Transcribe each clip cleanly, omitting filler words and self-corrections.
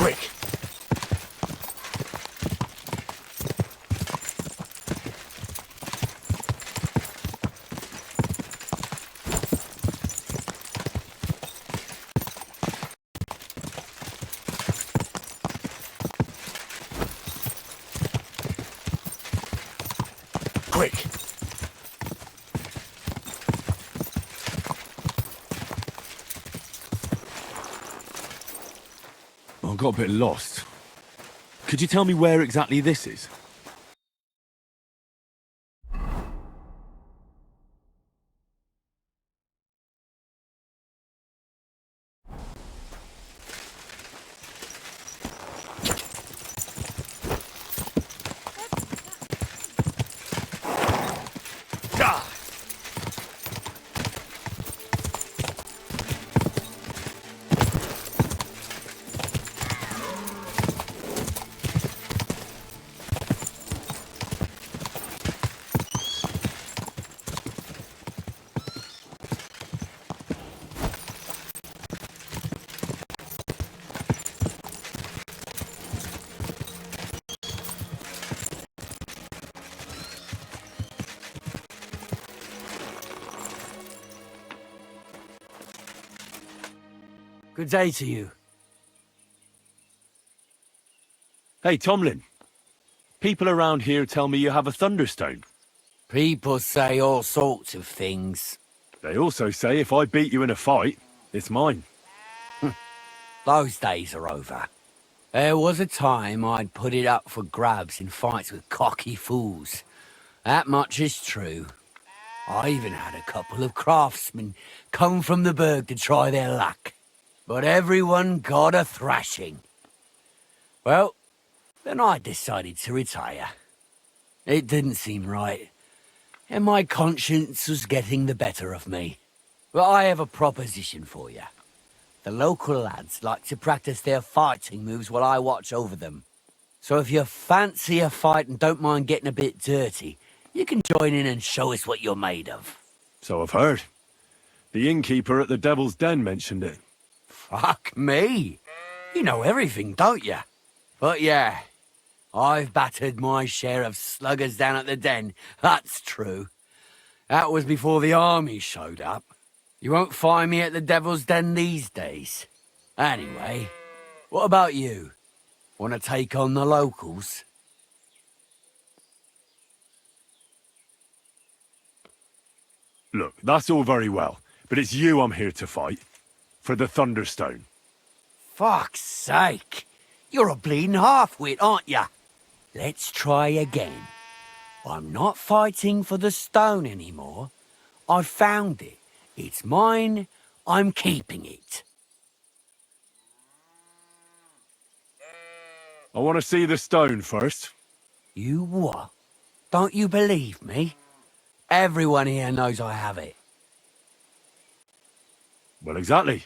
Quick! Quick! I got a bit lost. Could you tell me where exactly this is? Ah! Good day to you. Hey, Tomlin. People around here tell me you have a thunderstone. People say all sorts of things. They also say if I beat you in a fight, it's mine. Those days are over. There was a time I'd put it up for grabs in fights with cocky fools. That much is true. I even had a couple of craftsmen come from the burg to try their luck. But everyone got a thrashing. Well, then I decided to retire. It didn't seem right, and my conscience was getting the better of me. But I have a proposition for you. The local lads like to practice their fighting moves while I watch over them. So if you fancy a fight and don't mind getting a bit dirty, you can join in and show us what you're made of. So I've heard. The innkeeper at the Devil's Den mentioned it. Fuck me. You know everything, don't you? But yeah, I've battered my share of sluggers down at the den, that's true. That was before the army showed up. You won't find me at the Devil's Den these days. Anyway, what about you? Want to take on the locals? Look, that's all very well, but it's you I'm here to fight. For the Thunderstone. Fuck's sake. You're a bleeding half-wit, aren't ya? Let's try again. I'm not fighting for the stone anymore. I found it. It's mine. I'm keeping it. I want to see the stone first. You what? Don't you believe me? Everyone here knows I have it. Well, exactly.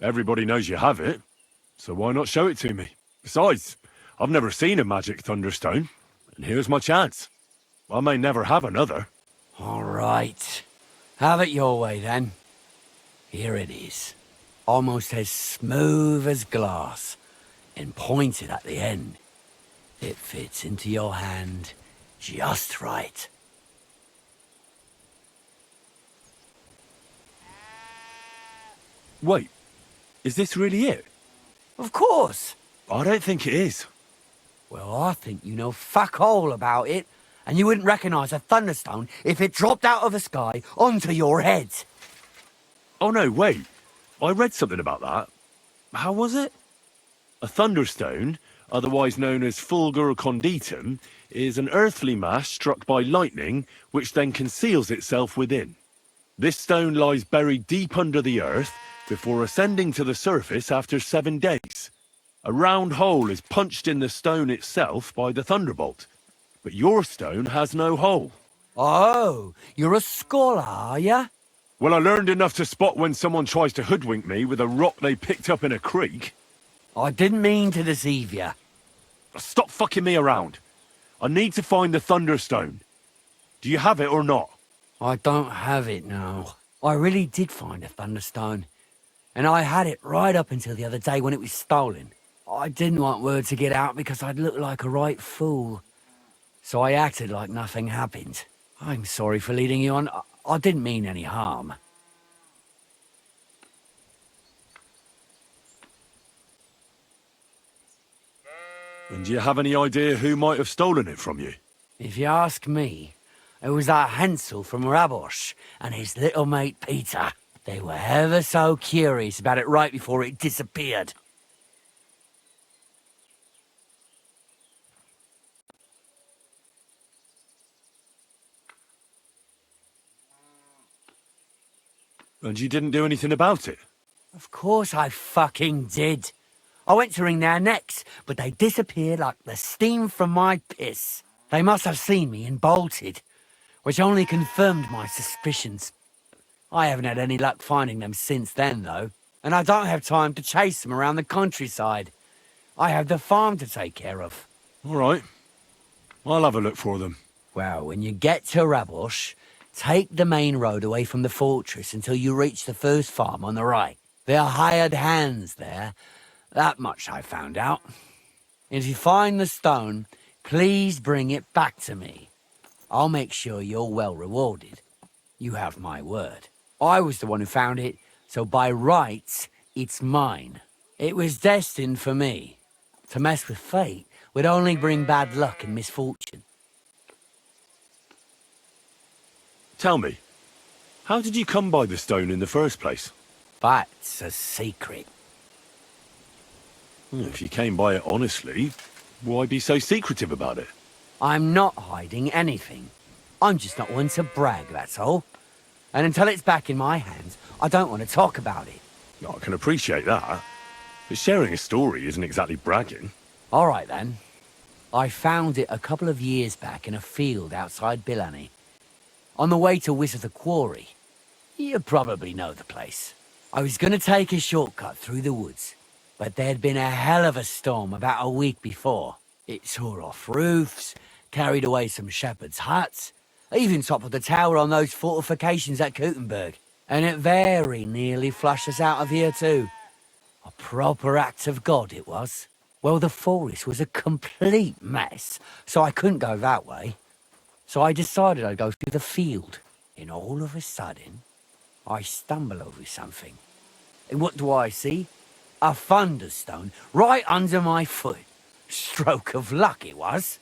Everybody knows you have it, so why not show it to me? Besides, I've never seen a magic thunderstone, and here's my chance. I may never have another. All right. Have it your way, then. Here it is. Almost as smooth as glass, and pointed at the end. It fits into your hand just right. Wait, is this really it? Of course. I don't think it is. Well, I think you know fuck all about it, and you wouldn't recognize a thunderstone if it dropped out of the sky onto your head. Oh no, wait. I read something about that. How was it? A thunderstone, otherwise known as fulgur conditum, is an earthly mass struck by lightning, which then conceals itself within. This stone lies buried deep under the earth before ascending to the surface after 7 days. A round hole is punched in the stone itself by the thunderbolt, but your stone has no hole. Oh, you're a scholar, are ya? Well, I learned enough to spot when someone tries to hoodwink me with a rock they picked up in a creek. I didn't mean to deceive you. Stop fucking me around. I need to find the Thunderstone. Do you have it or not? I don't have it now. I really did find a Thunderstone. And I had it right up until the other day when it was stolen. I didn't want word to get out because I'd look like a right fool. So I acted like nothing happened. I'm sorry for leading you on. I didn't mean any harm. And do you have any idea who might have stolen it from you? If you ask me, it was that Hansel from Rabosh and his little mate Peter. They were ever so curious about it right before it disappeared. And you didn't do anything about it? Of course I fucking did. I went to wring their necks, but they disappeared like the steam from my piss. They must have seen me and bolted, which only confirmed my suspicions. I haven't had any luck finding them since then, though, and I don't have time to chase them around the countryside. I have the farm to take care of. All right. I'll have a look for them. Well, when you get to Rabosh, take the main road away from the fortress until you reach the first farm on the right. There are hired hands there. That much I found out. If you find the stone, please bring it back to me. I'll make sure you're well rewarded. You have my word. I was the one who found it, so by rights, it's mine. It was destined for me. To mess with fate would only bring bad luck and misfortune. Tell me, how did you come by the stone in the first place? That's a secret. If you came by it honestly, why be so secretive about it? I'm not hiding anything. I'm just not one to brag, that's all. And until it's back in my hands, I don't want to talk about it. I can appreciate that, but sharing a story isn't exactly bragging. All right, then. I found it a couple of years back in a field outside Billany. On the way to Wizard the Quarry. You probably know the place. I was going to take a shortcut through the woods, but there'd been a hell of a storm about a week before. It tore off roofs, carried away some shepherds' huts, even toppled the tower on those fortifications at Gutenberg. And it very nearly flushed us out of here too. A proper act of God it was. Well, the forest was a complete mess, so I couldn't go that way. So I decided I'd go through the field. And all of a sudden, I stumble over something. And what do I see? A thunderstone right under my foot. Stroke of luck it was.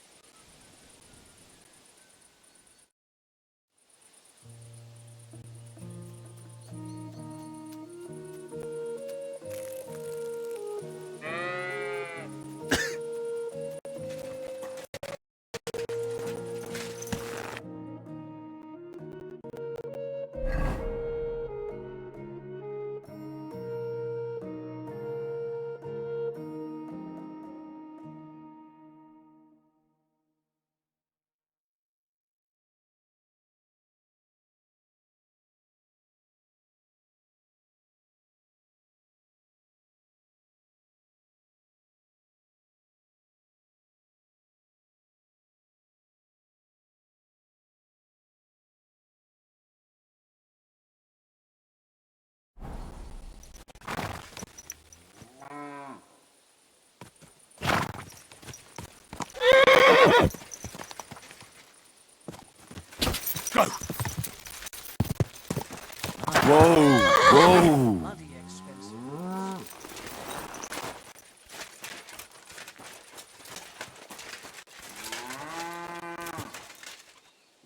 Go! Whoa! Whoa! Bloody expensive.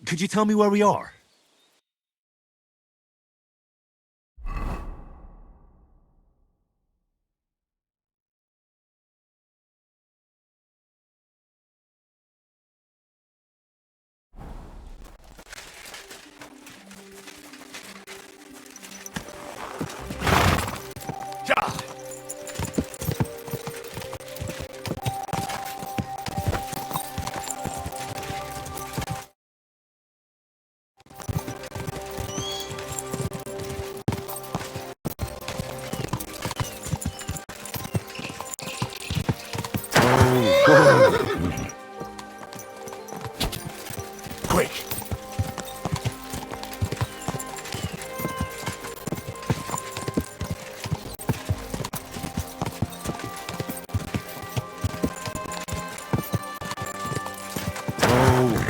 Could you tell me where we are? Ja! Quick!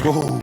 Whoa.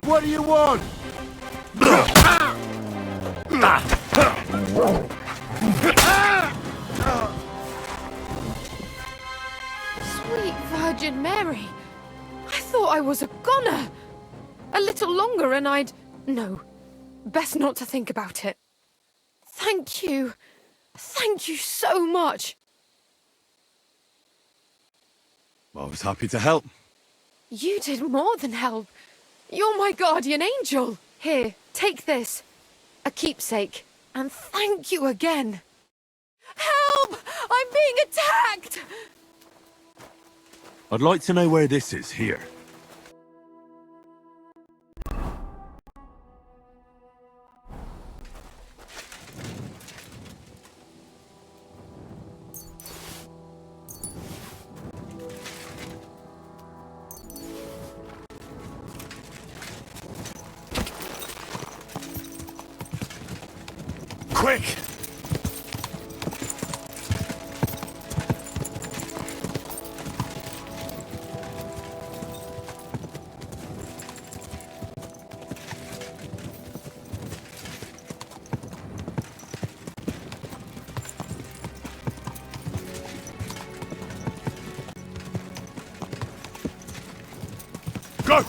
What do you want? Sweet Virgin Mary. I thought I was a goner. A little longer and I'd... No. Best not to think about it. Thank you. Thank you so much. I was happy to help. You did more than help. You're my guardian angel. Here, take this. A keepsake. And thank you again. Help! I'm being attacked! I'd like to know where this is here. Quick! Go!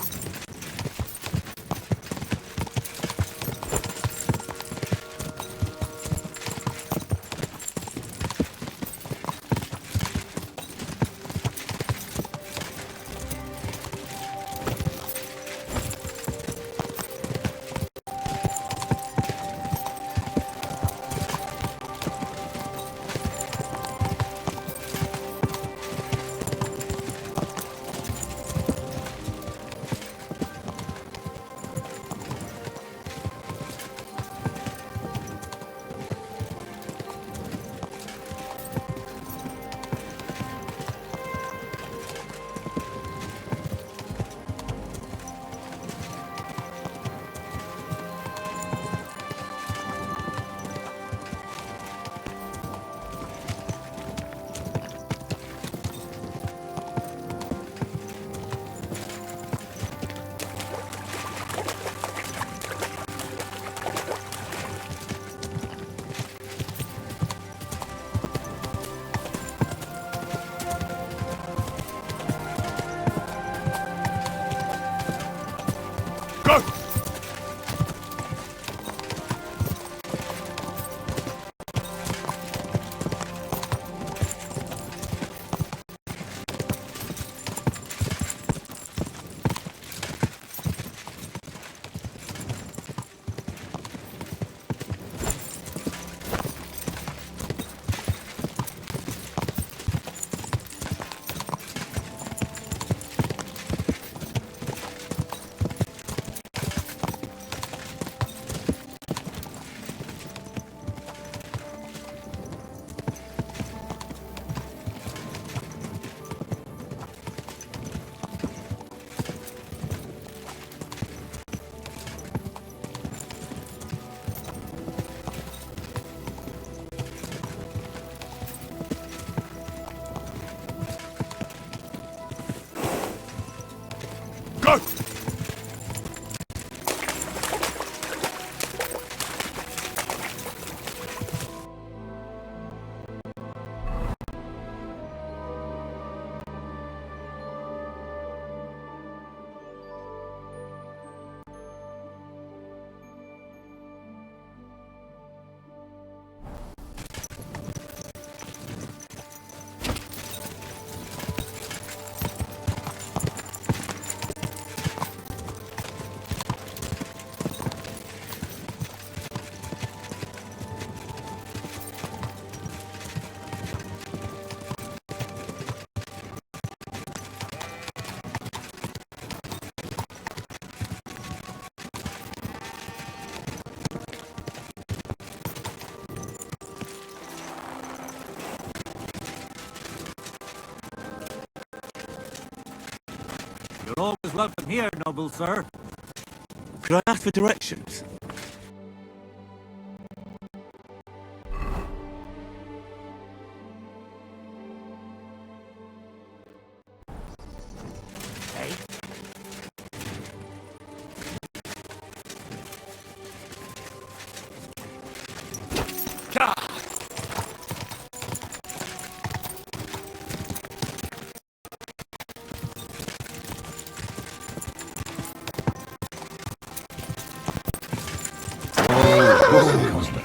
Go! Go! You're always welcome here, noble sir. Could I ask for directions?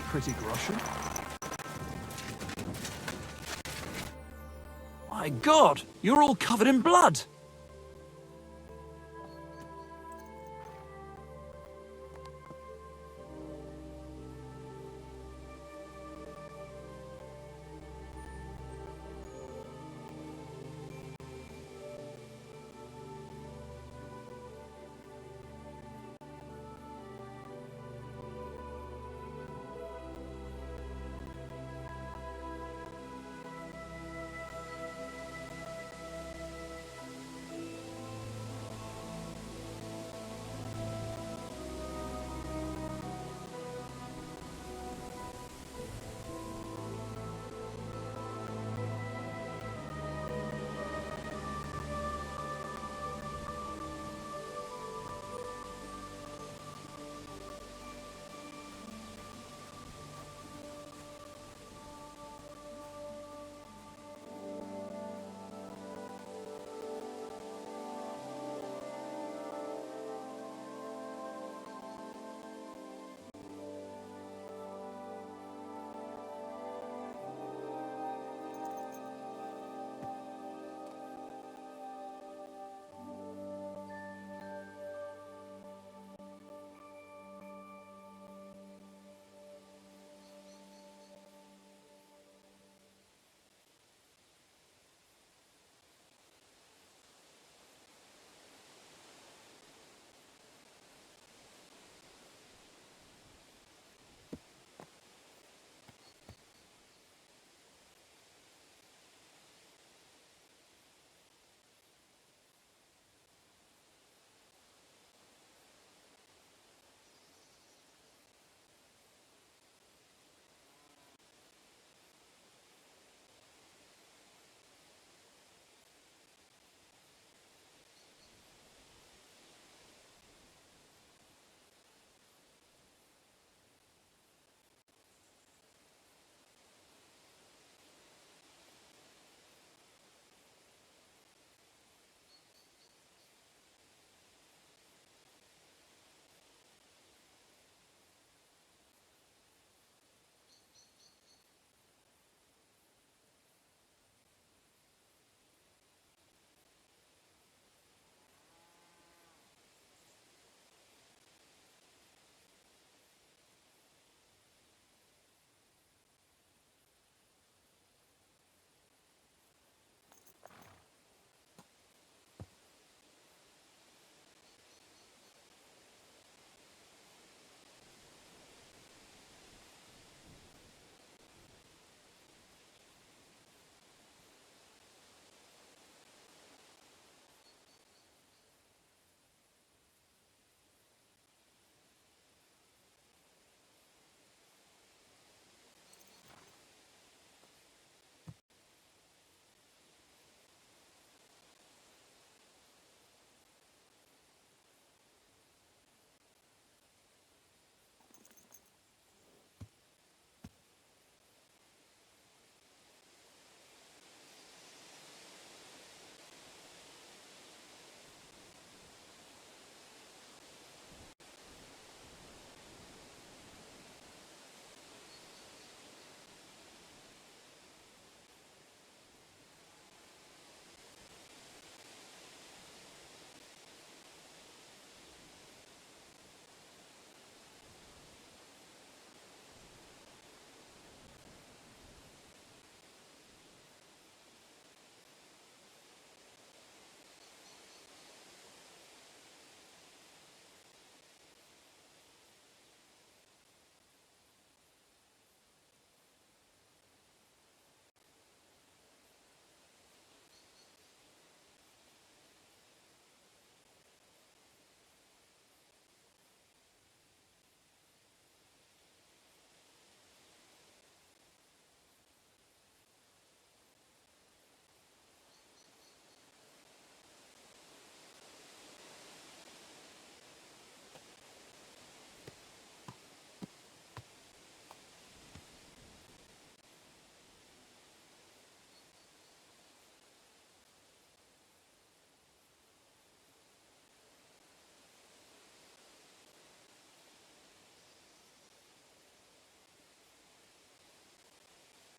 Pretty Russian. My God, you're all covered in blood.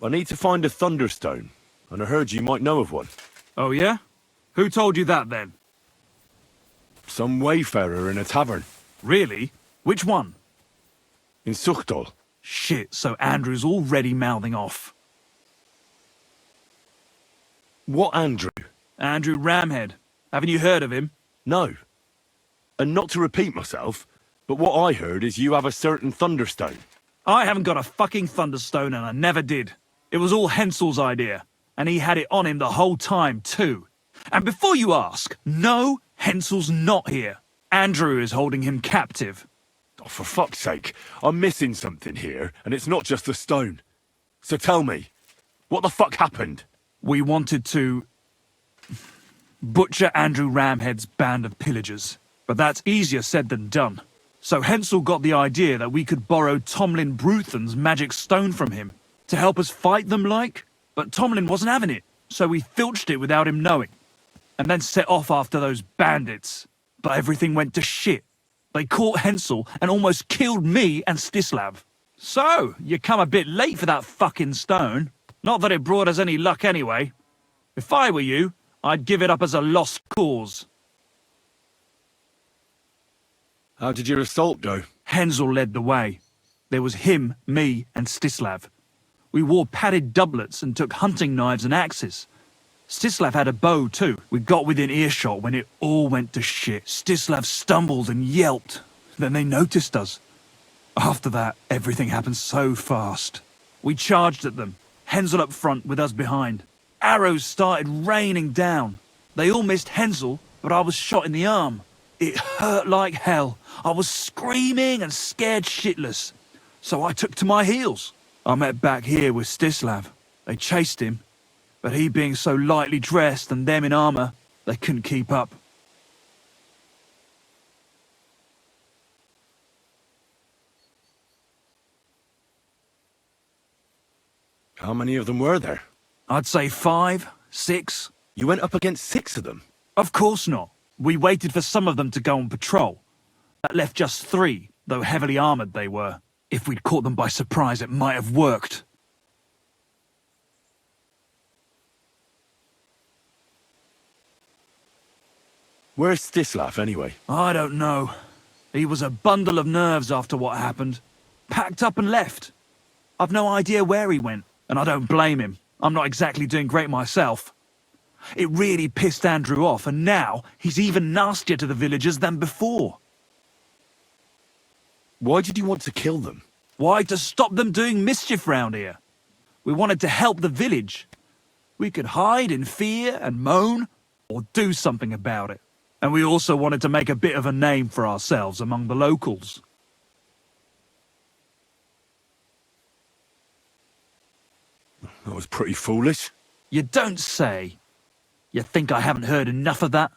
I need to find a Thunderstone, and I heard you might know of one. Oh, yeah? Who told you that, then? Some wayfarer in a tavern. Really? Which one? In Suchdol. Shit, so Andrew's already mouthing off. What Andrew? Andrew Ramhead. Haven't you heard of him? No. And not to repeat myself, but what I heard is you have a certain Thunderstone. I haven't got a fucking Thunderstone, and I never did. It was all Hensel's idea, and he had it on him the whole time, too. And before you ask, no, Hensel's not here. Andrew is holding him captive. Oh, for fuck's sake, I'm missing something here, and it's not just the stone. So tell me, what the fuck happened? We wanted to butcher Andrew Ramhead's band of pillagers, but that's easier said than done. So Hensel got the idea that we could borrow Tomlin Bruthen's magic stone from him to help us fight them like, but Tomlin wasn't having it, so we filched it without him knowing, and then set off after those bandits. But everything went to shit. They caught Hensel and almost killed me and Stislav. So, you come a bit late for that fucking stone. Not that it brought us any luck anyway. If I were you, I'd give it up as a lost cause. How did your assault go? Hensel led the way. There was him, me, and Stislav. We wore padded doublets and took hunting knives and axes. Stislav had a bow too. We got within earshot when it all went to shit. Stislav stumbled and yelped. Then they noticed us. After that, everything happened so fast. We charged at them, Hensel up front with us behind. Arrows started raining down. They all missed Hensel, but I was shot in the arm. It hurt like hell. I was screaming and scared shitless. So I took to my heels. I met back here with Stislav. They chased him, but he being so lightly dressed and them in armor, they couldn't keep up. How many of them were there? I'd say 5, 6. You went up against 6 of them? Of course not. We waited for some of them to go on patrol. That left just 3, though heavily armored they were. If we'd caught them by surprise, it might have worked. Where's Stislav, anyway? I don't know. He was a bundle of nerves after what happened. Packed up and left. I've no idea where he went, and I don't blame him. I'm not exactly doing great myself. It really pissed Andrew off, and now he's even nastier to the villagers than before. Why did you want to kill them? Why, to stop them doing mischief round here. We wanted to help the village. We could hide in fear and moan, or do something about it. And we also wanted to make a bit of a name for ourselves among the locals. That was pretty foolish. You don't say. You think I haven't heard enough of that?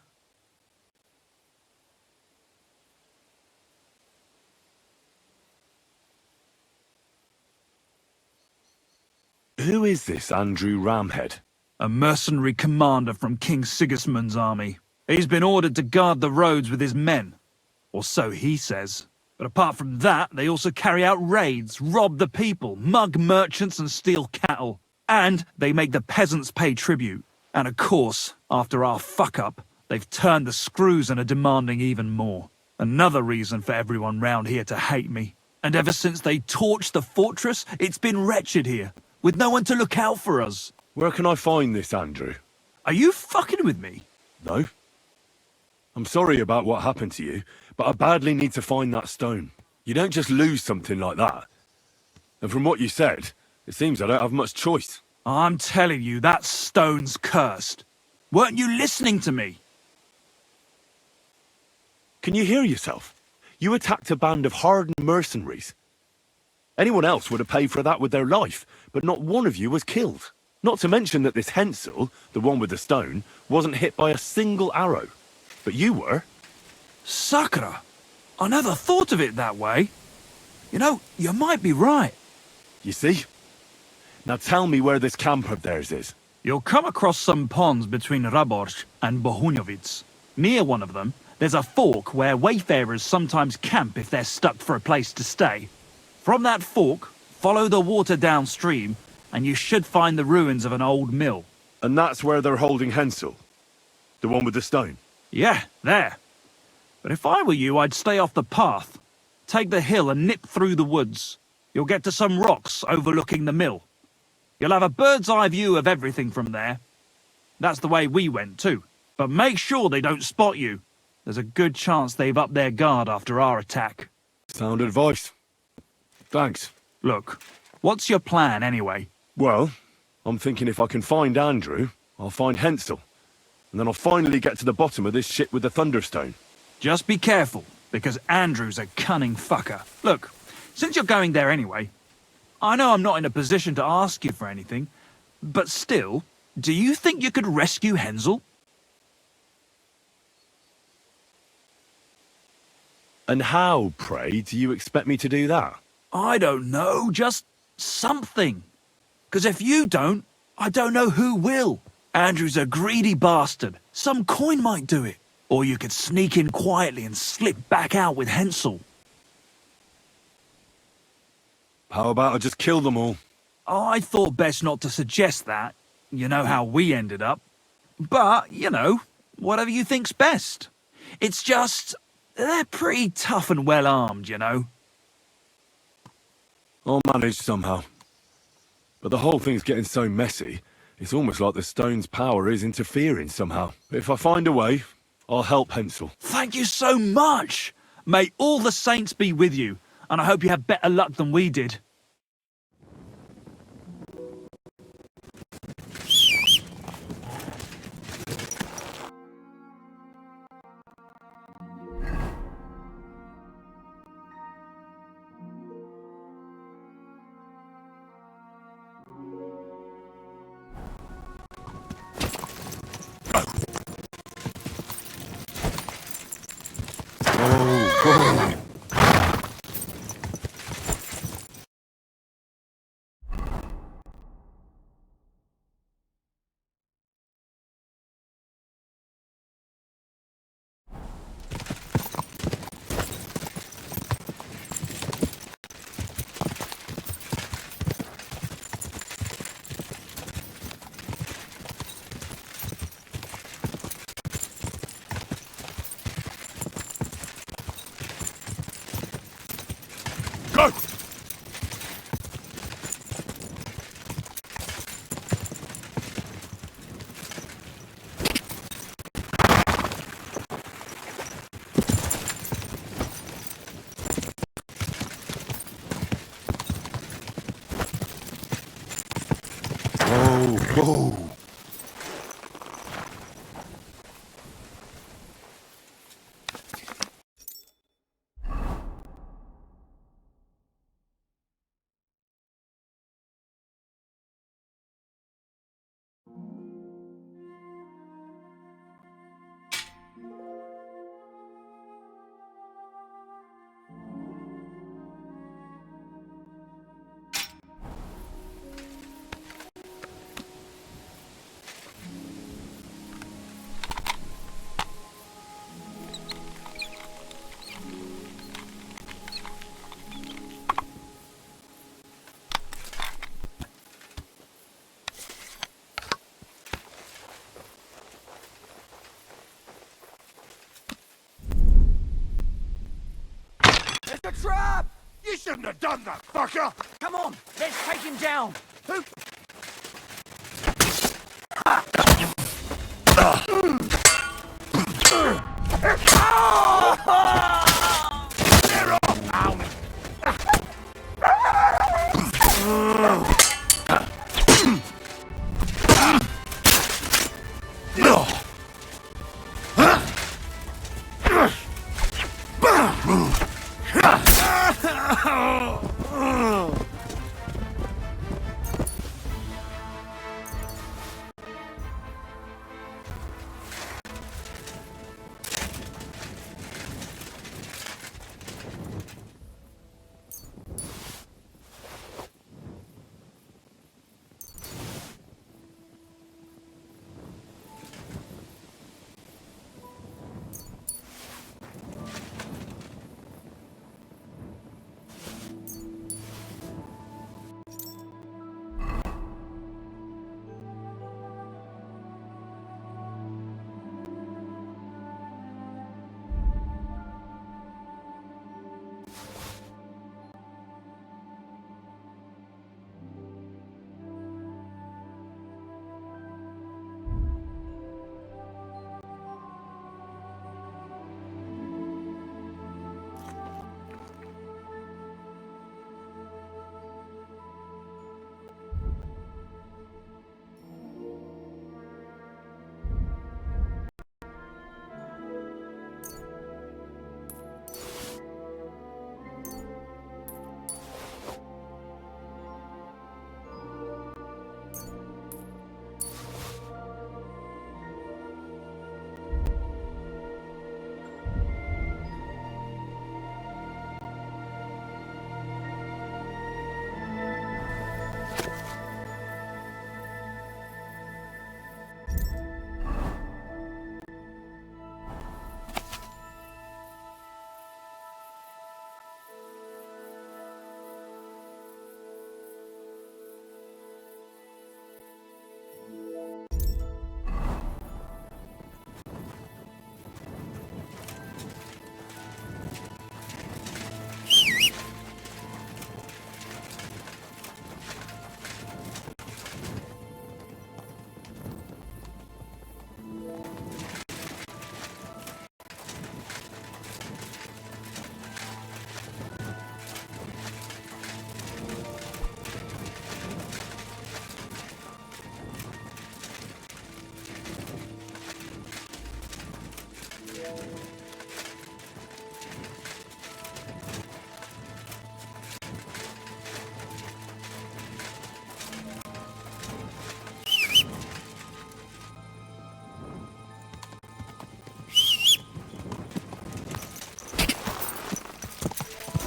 Who is this Andrew Ramhead? A mercenary commander from King Sigismund's army. He's been ordered to guard the roads with his men. Or so he says. But apart from that, they also carry out raids, rob the people, mug merchants and steal cattle. And they make the peasants pay tribute. And of course, after our fuck-up, they've turned the screws and are demanding even more. Another reason for everyone round here to hate me. And ever since they torched the fortress, it's been wretched here, with no one to look out for us. Where can I find this Andrew? Are you fucking with me? No. I'm sorry about what happened to you, but I badly need to find that stone. You don't just lose something like that. And from what you said, it seems I don't have much choice. I'm telling you, that stone's cursed. Weren't you listening to me? Can you hear yourself? You attacked a band of hardened mercenaries. Anyone else would have paid for that with their life, but not one of you was killed. Not to mention that this Hensel, the one with the stone, wasn't hit by a single arrow. But you were. Sakura, I never thought of it that way. You know, you might be right. You see? Now tell me where this camp of theirs is. You'll come across some ponds between Raborch and Bohunjovic. Near one of them, there's a fork where wayfarers sometimes camp if they're stuck for a place to stay. From that fork, follow the water downstream, and you should find the ruins of an old mill. And that's where they're holding Hensel? The one with the stone? Yeah, there. But if I were you, I'd stay off the path. Take the hill and nip through the woods. You'll get to some rocks overlooking the mill. You'll have a bird's eye view of everything from there. That's the way we went too. But make sure they don't spot you. There's a good chance they've upped their guard after our attack. Sound advice. Thanks. Look, what's your plan anyway? Well, I'm thinking if I can find Andrew, I'll find Hensel. And then I'll finally get to the bottom of this shit with the Thunderstone. Just be careful, because Andrew's a cunning fucker. Look, since you're going there anyway, I know I'm not in a position to ask you for anything, but still, do you think you could rescue Hensel? And how, pray, do you expect me to do that? I don't know, just something. Because if you don't, I don't know who will. Andrew's a greedy bastard. Some coin might do it. Or you could sneak in quietly and slip back out with Hensel. How about I just kill them all? Oh, I thought best not to suggest that. You know how we ended up. But, you know, whatever you think's best. It's just, they're pretty tough and well armed, you know. I'll manage somehow. But the whole thing's getting so messy, it's almost like the stone's power is interfering somehow. If I find a way, I'll help Hensel. Thank you so much! May all the saints be with you, and I hope you have better luck than we did. Go! Oh. The trap! You shouldn't have done that, fucker! Come on, let's take him down. Who?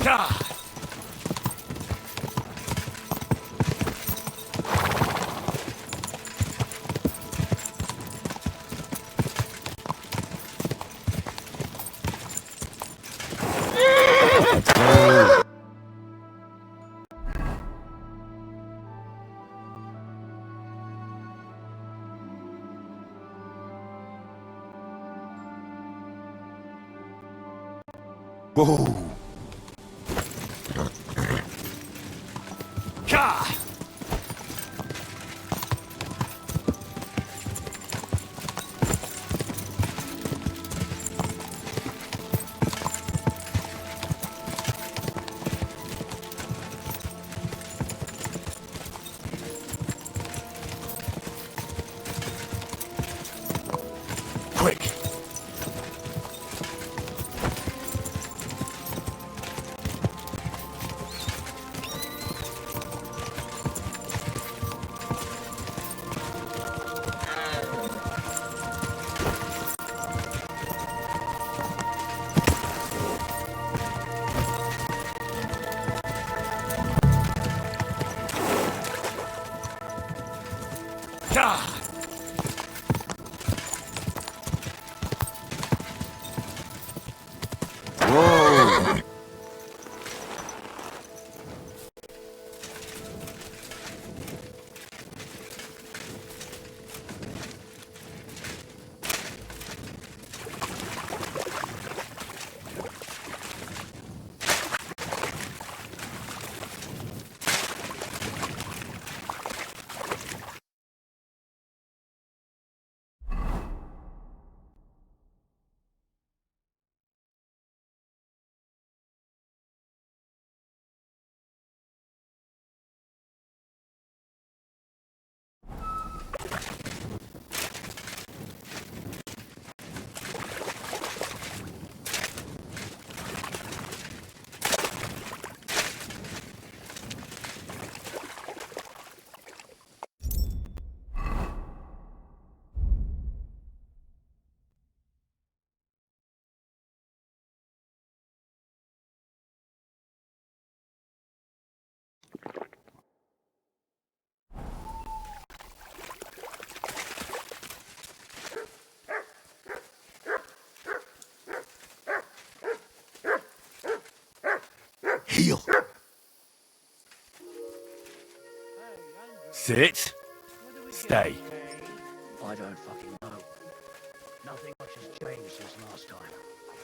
Gah! Whoa! Gah! Quick! Gah! Whoa! Heal. Sit. Stay. I don't fucking know. Nothing much has changed since last time.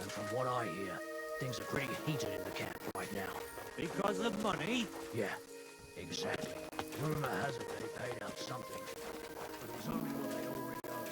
And from what I hear, things are pretty heated in the camp right now. Because of money? Yeah, exactly. Rumor has it they paid out something, but it was only what they already owed.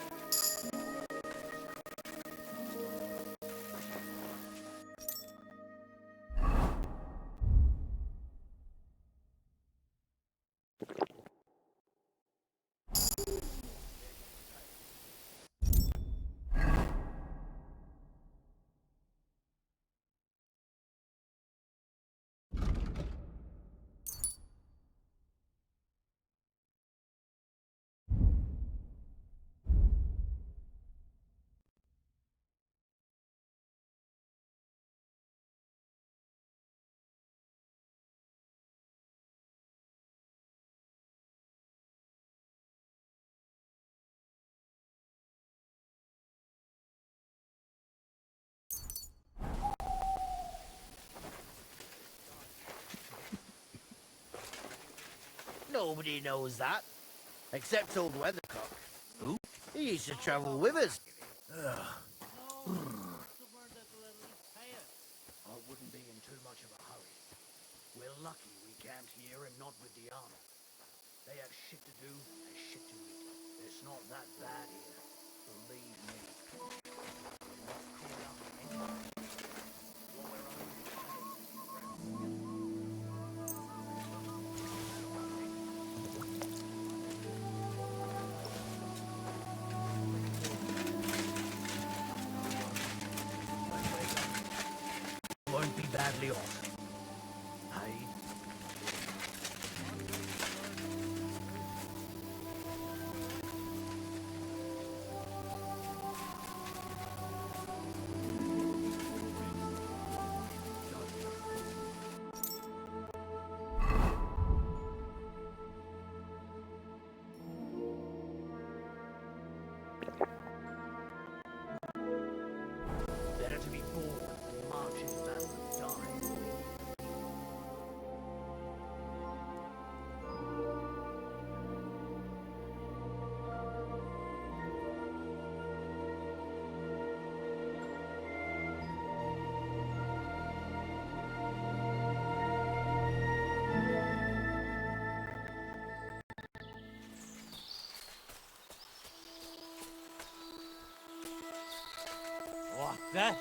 Nobody knows that, except old Weathercock. Who? He used to travel with us. I wouldn't be in too much of a hurry. We're lucky we camped here and not with the army. They have shit to do and shit to eat. It's not that bad here, believe me. We're not caught up in anything. What we're only saying. Won't be badly off. Hey? There.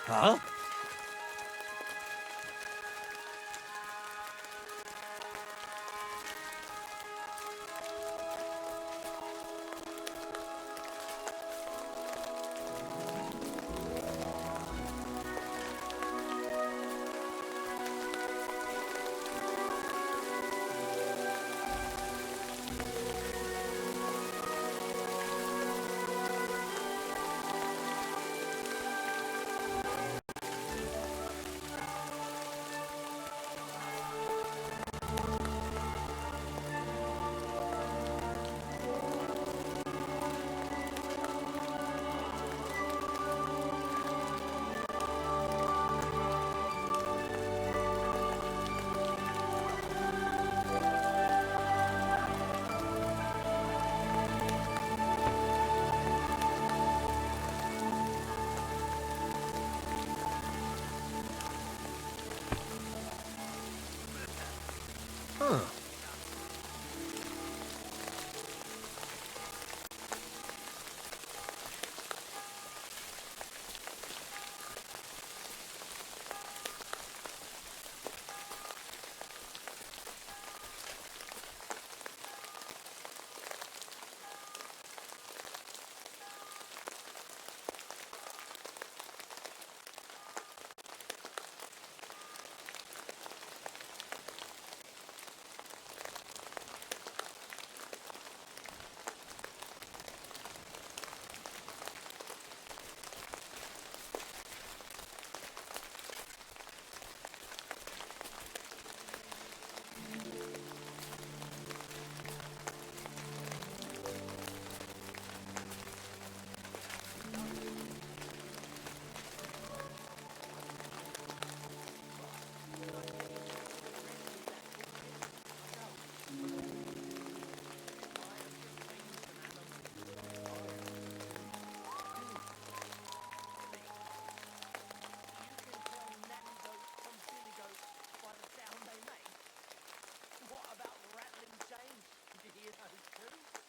Huh?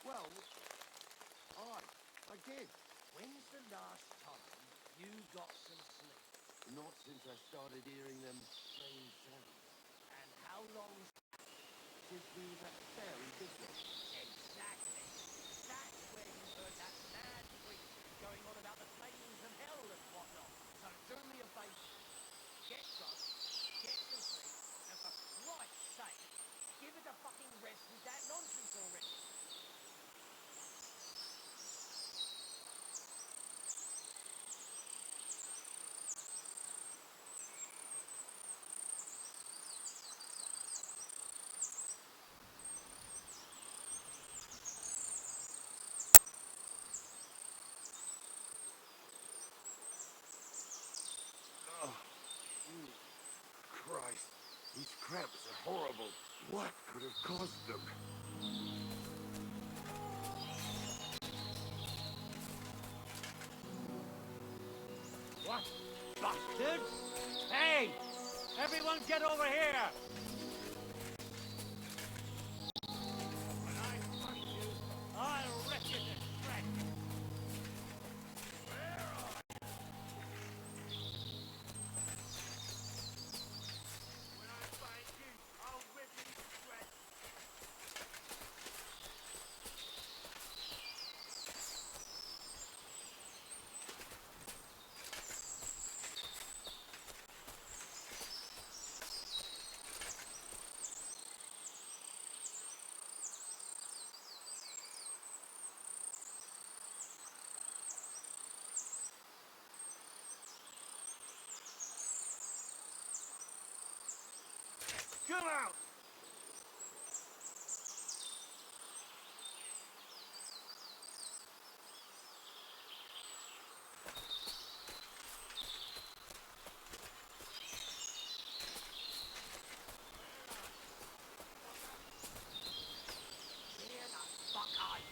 Well, I did. When's the last time you got some sleep? Not since I started hearing them strange sounds. And how long's since we was at the fair in Biglow? Exactly. That's where you heard that mad preacher going on about the flames of hell and whatnot. So do me a favour. Get drunk, get some sleep, and for Christ's sake, give it a fucking rest with that nonsense already. Christ, these cramps are horrible. What could have caused them? What? Bastards? Hey! Everyone get over here! When I find you, I'll rip you to shreds! When I find you, I'll rip you to shreds! Come out! Where the fuck are you?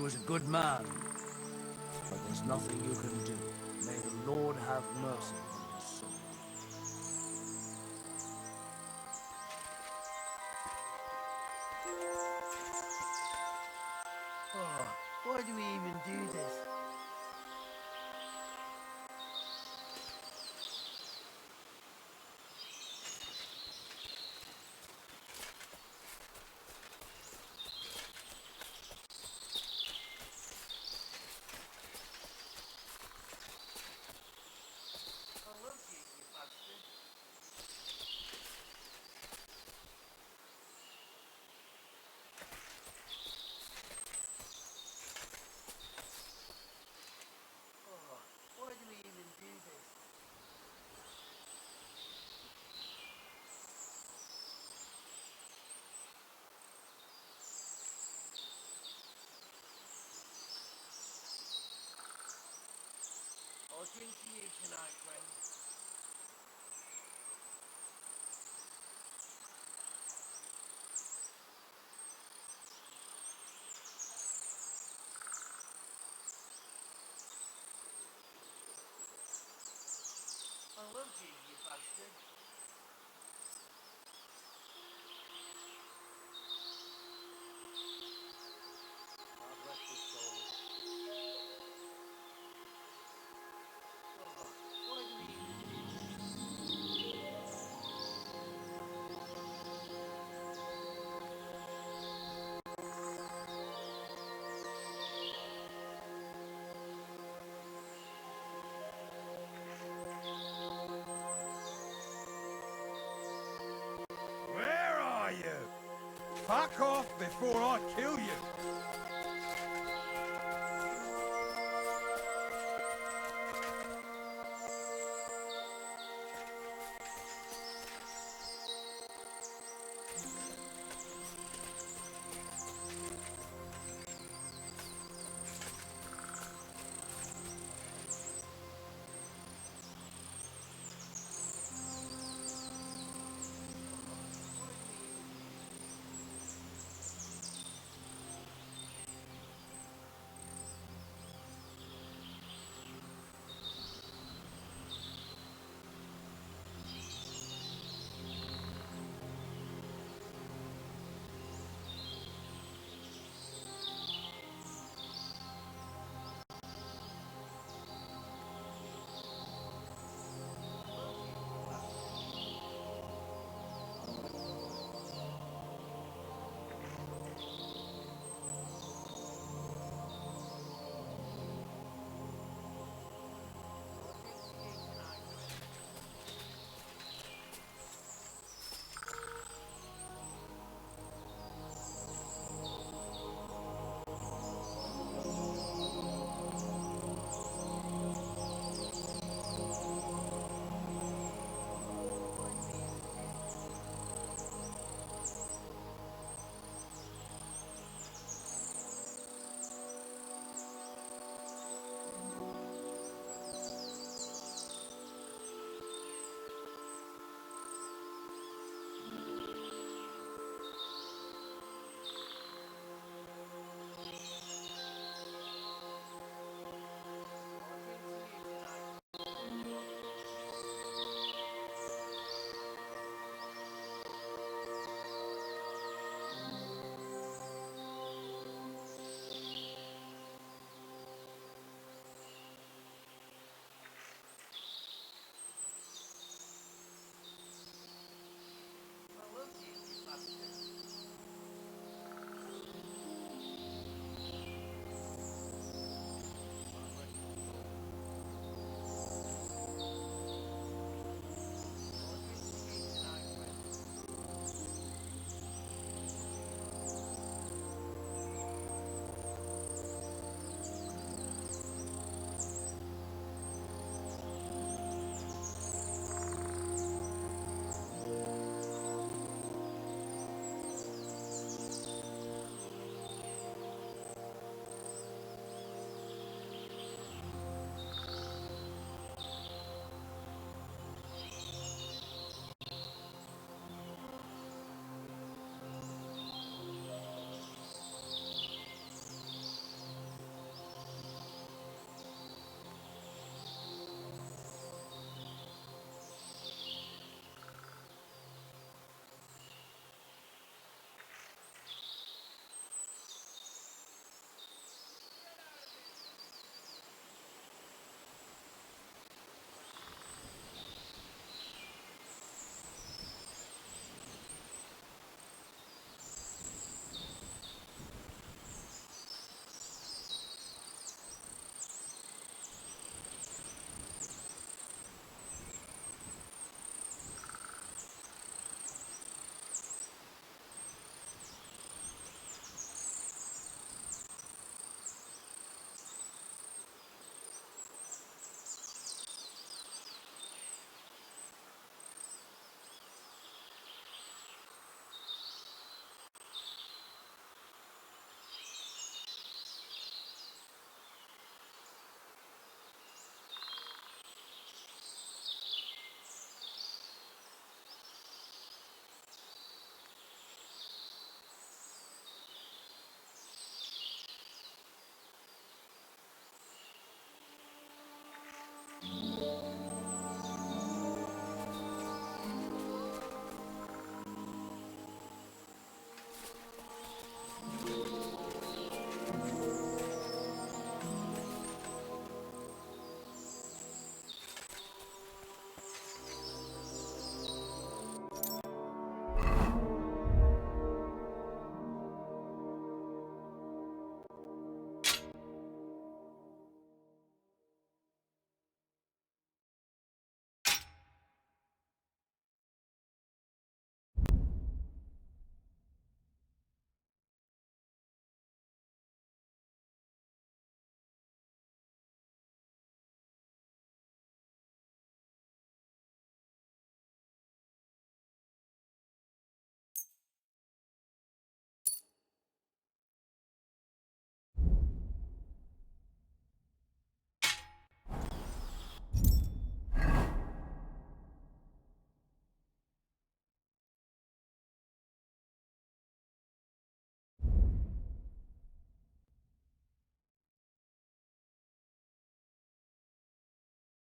was a good man. But there's nothing you can do. May the Lord have mercy on his soul. Oh, why do we even do this? I love you, you bastard. Oh, why do we even do this? I'll drink to you tonight, friend. I love you, you bastard. God rest his soul. Oh, why do we even do this? Where are you? Fuck off before I kill you!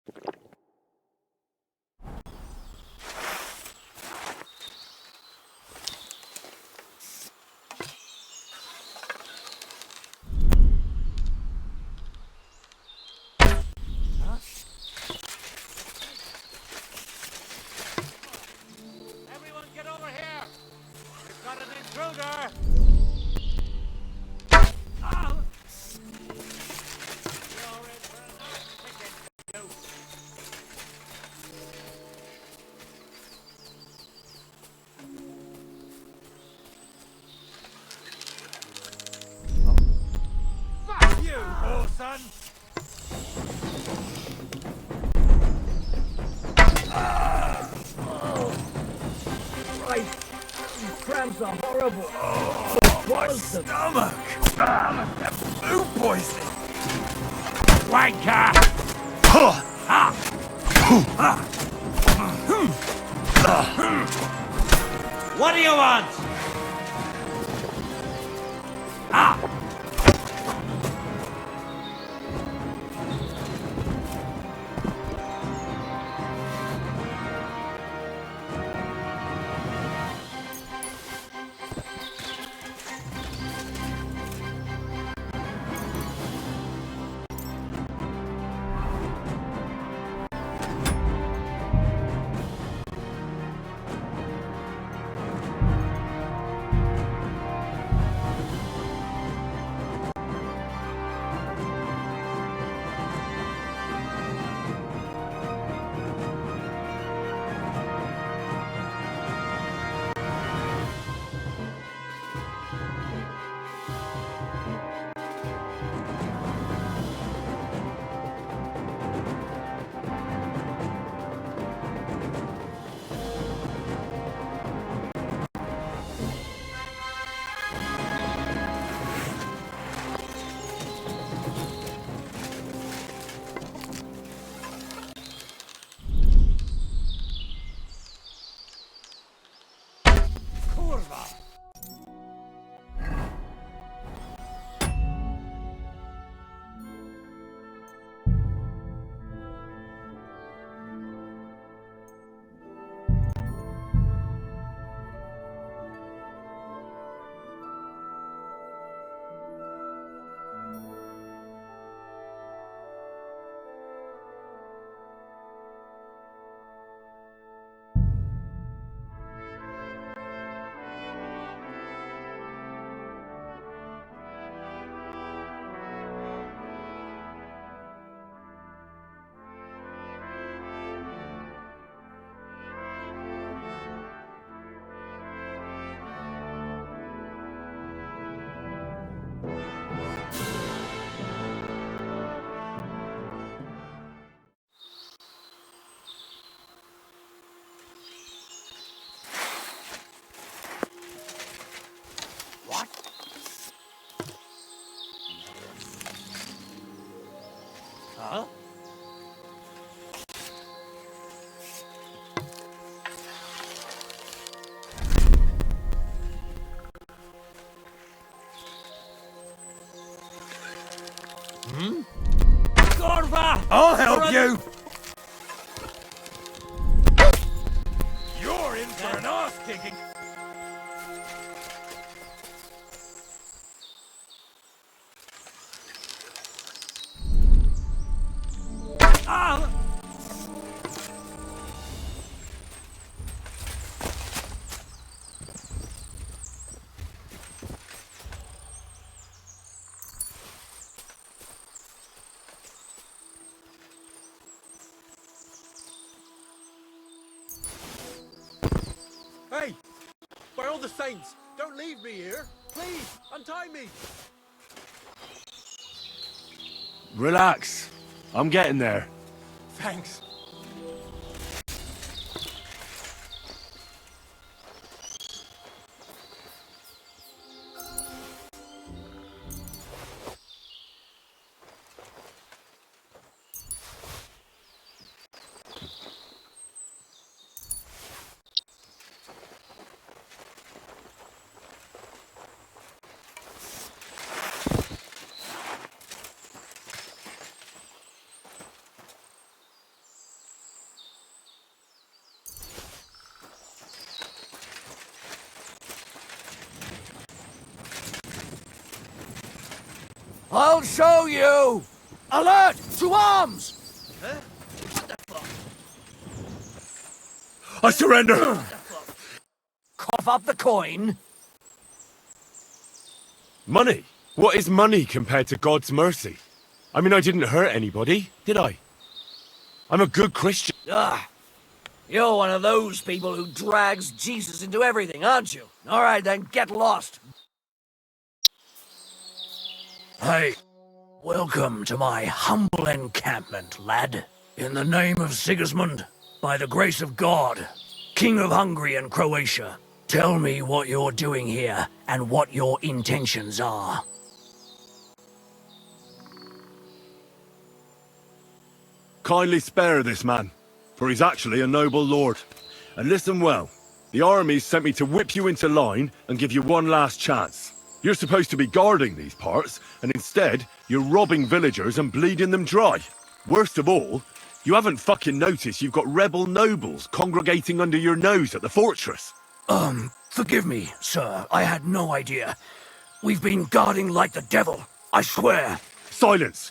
Everyone get over here! We've got an intruder! You're in for a nice picking, you. Fuck you, whoreson! Crabs are horrible. My stomach! Food poisoning! Wanker! What do you want? Kurwa! What? Huh? Gorva! I'll help you! You're in for an ass kicking! Ah! Hey! By all the saints, don't leave me here! Please, untie me! Relax. I'm getting there. Thanks. I'll show you! Alert! To arms! I surrender! Cough up the coin. Money? What is money compared to God's mercy? I mean, I didn't hurt anybody, did I? I'm a good Christian. Ah, you're one of those people who drags Jesus into everything, aren't you? All right, then, get lost. Hey, welcome to my humble encampment, lad. In the name of Sigismund, by the grace of God, King of Hungary and Croatia, tell me what you're doing here and what your intentions are. Kindly spare this man, for he's actually a noble lord. And listen well, the army sent me to whip you into line and give you one last chance. You're supposed to be guarding these parts, and instead, you're robbing villagers and bleeding them dry. Worst of all, you haven't fucking noticed you've got rebel nobles congregating under your nose at the fortress. Forgive me, sir, I had no idea. We've been guarding like the devil, I swear. Silence!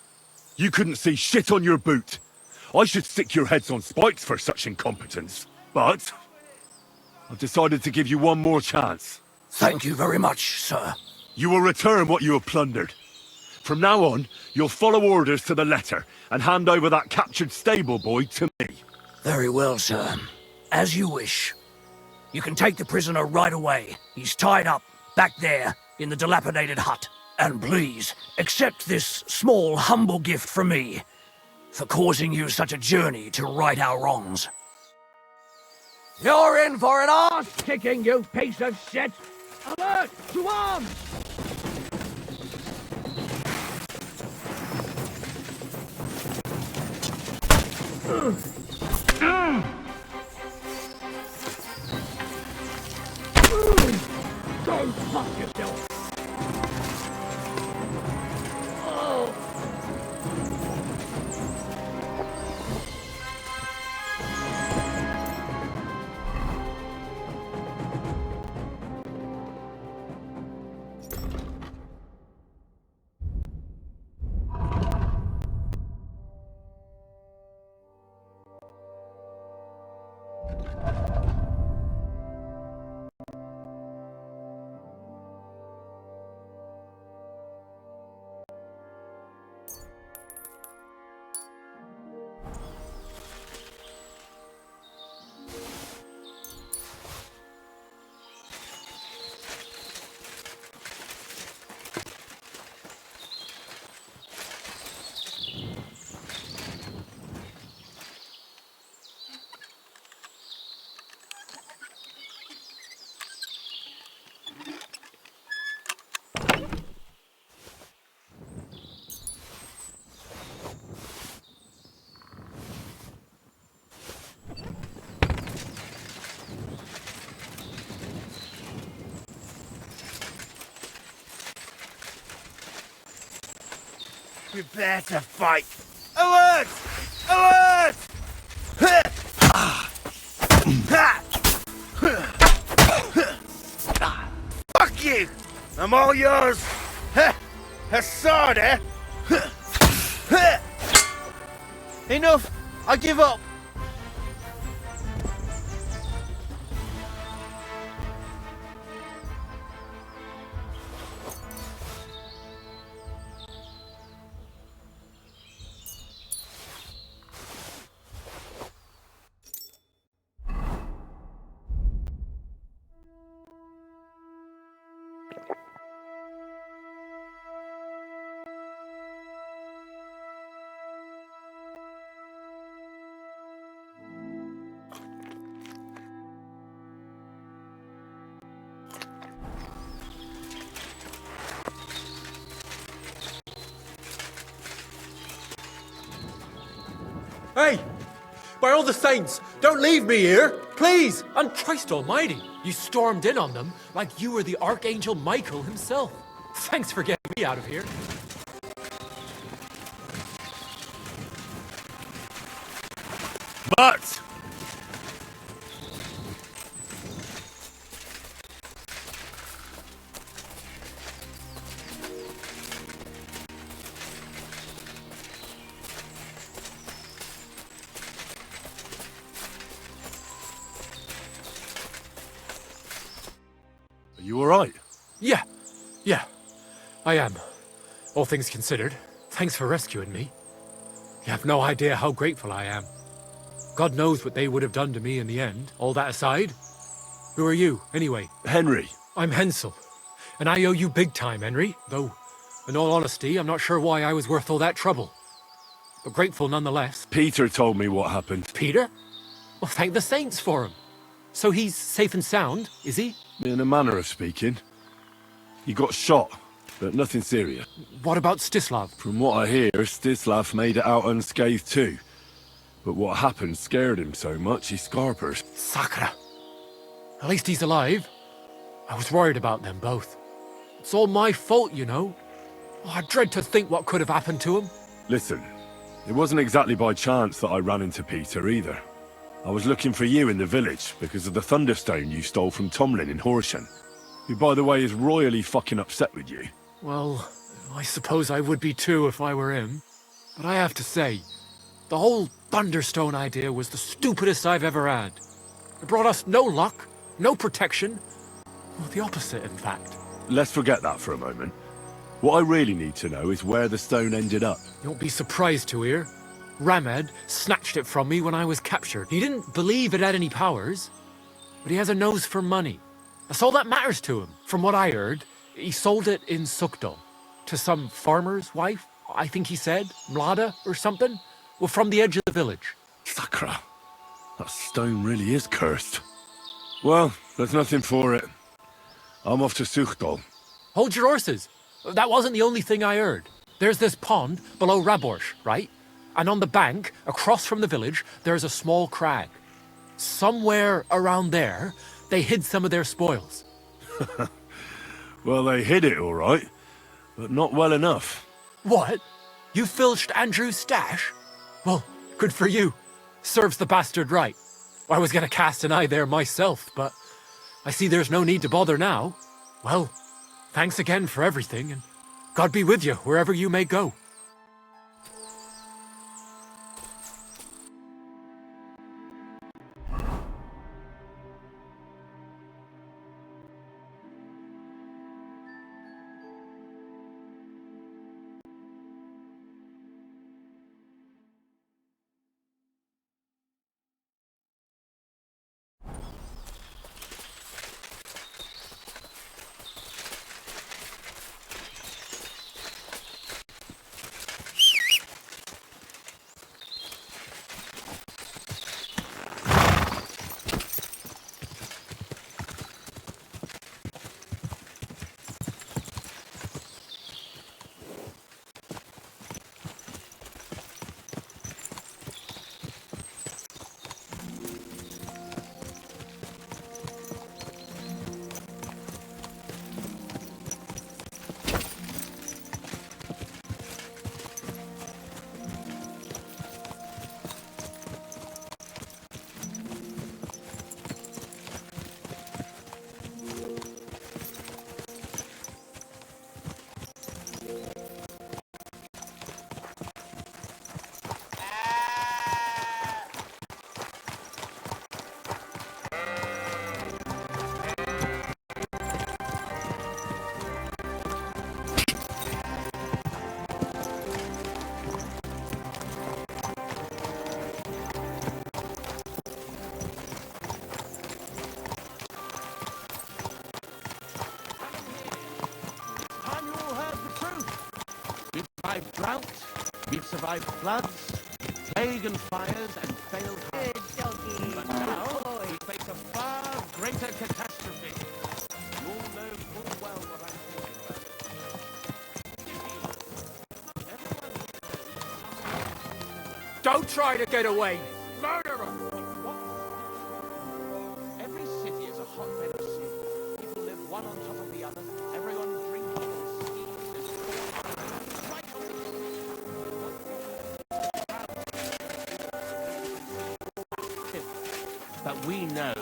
You couldn't see shit on your boot. I should stick your heads on spikes for such incompetence. But I've decided to give you one more chance. Thank you very much, sir. You will return what you have plundered. From now on, you'll follow orders to the letter and hand over that captured stable boy to me. Very well, sir. As you wish. You can take the prisoner right away. He's tied up, back there, in the dilapidated hut. And please, accept this small, humble gift from me, for causing you such a journey to right our wrongs. You're in for an arse-kicking, you piece of shit! Alert! To arms! Go fuck yourself! Prepare to fight. Alert! Alert! Fuck you! I'm all yours. A sword, eh? Enough! I give up. Hey! By all the saints, don't leave me here! Please! And Christ almighty, you stormed in on them like you were the Archangel Michael himself. Thanks for getting me out of here. But You alright? Yeah, I am. All things considered, thanks for rescuing me. You have no idea how grateful I am. God knows what they would have done to me in the end, all that aside. Who are you, anyway? Henry. I'm Hensel, and I owe you big time, Henry, though, in all honesty, I'm not sure why I was worth all that trouble. But grateful nonetheless. Peter told me what happened. Peter? Well, thank the saints for him. So he's safe and sound, is he? In a manner of speaking. He got shot, but nothing serious. What about Stislav? From what I hear, Stislav made it out unscathed too. But what happened scared him so much he scarpers. Sakra. At least he's alive. I was worried about them both. It's all my fault, you know. Oh, I dread to think what could have happened to him. Listen, it wasn't exactly by chance that I ran into Peter either. I was looking for you in the village because of the Thunderstone you stole from Tomlin in Horsham, who by the way is royally fucking upset with you. Well, I suppose I would be too if I were him. But I have to say, the whole Thunderstone idea was the stupidest I've ever had. It brought us no luck, no protection. Well, the opposite, in fact. Let's forget that for a moment. What I really need to know is where the stone ended up. You won't be surprised to hear. Ramed snatched it from me when I was captured. He didn't believe it had any powers, but he has a nose for money. That's all that matters to him. From what I heard, he sold it in Sukdal to some farmer's wife, I think he said, Mlada or something. Well, from the edge of the village. Sakra. That stone really is cursed. Well, there's nothing for it. I'm off to Sukdal. Hold your horses. That wasn't the only thing I heard. There's this pond below Raborsh, right? And on the bank, across from the village, there's a small crag. Somewhere around there, they hid some of their spoils. Well, they hid it all right, but not well enough. What? You filched Andrew's stash? Well, good for you. Serves the bastard right. I was gonna cast an eye there myself, but I see there's no need to bother now. Well, thanks again for everything, and God be with you wherever you may go. Survived drought, we've survived floods, plague and fires, and failed harvests. But now, we face a far greater catastrophe. You all know full well what I'm thinking about. Don't try to get away! Murderer! What? Every city is a hotbed of sin. People live one on top of the other. Everyone drinking and stealing and right on the but we know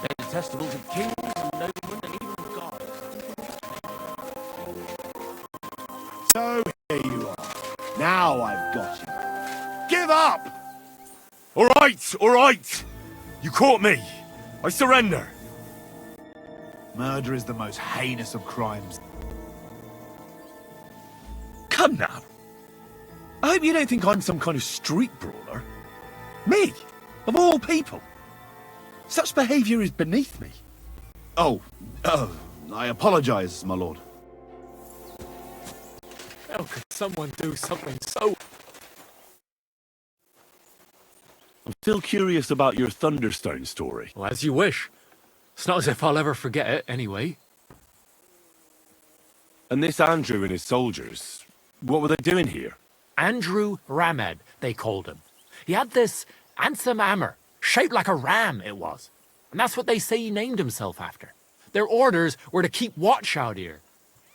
they're detestable to kings and noblemen and even gods. So here you are. Now I've got you. Give up! All right! You caught me. I surrender. Murder is the most heinous of crimes. Come now. I hope you don't think I'm some kind of street brawler. Me, of all people. Such behaviour is beneath me. Oh, I apologize, my lord. How could someone do something so... I'm still curious about your Thunderstone story. Well, as you wish. It's not as if I'll ever forget it, anyway. And this Andrew and his soldiers, what were they doing here? Andrew Ramed, they called him. He had this handsome hammer, shaped like a ram it was. And that's what they say he named himself after. Their orders were to keep watch out here.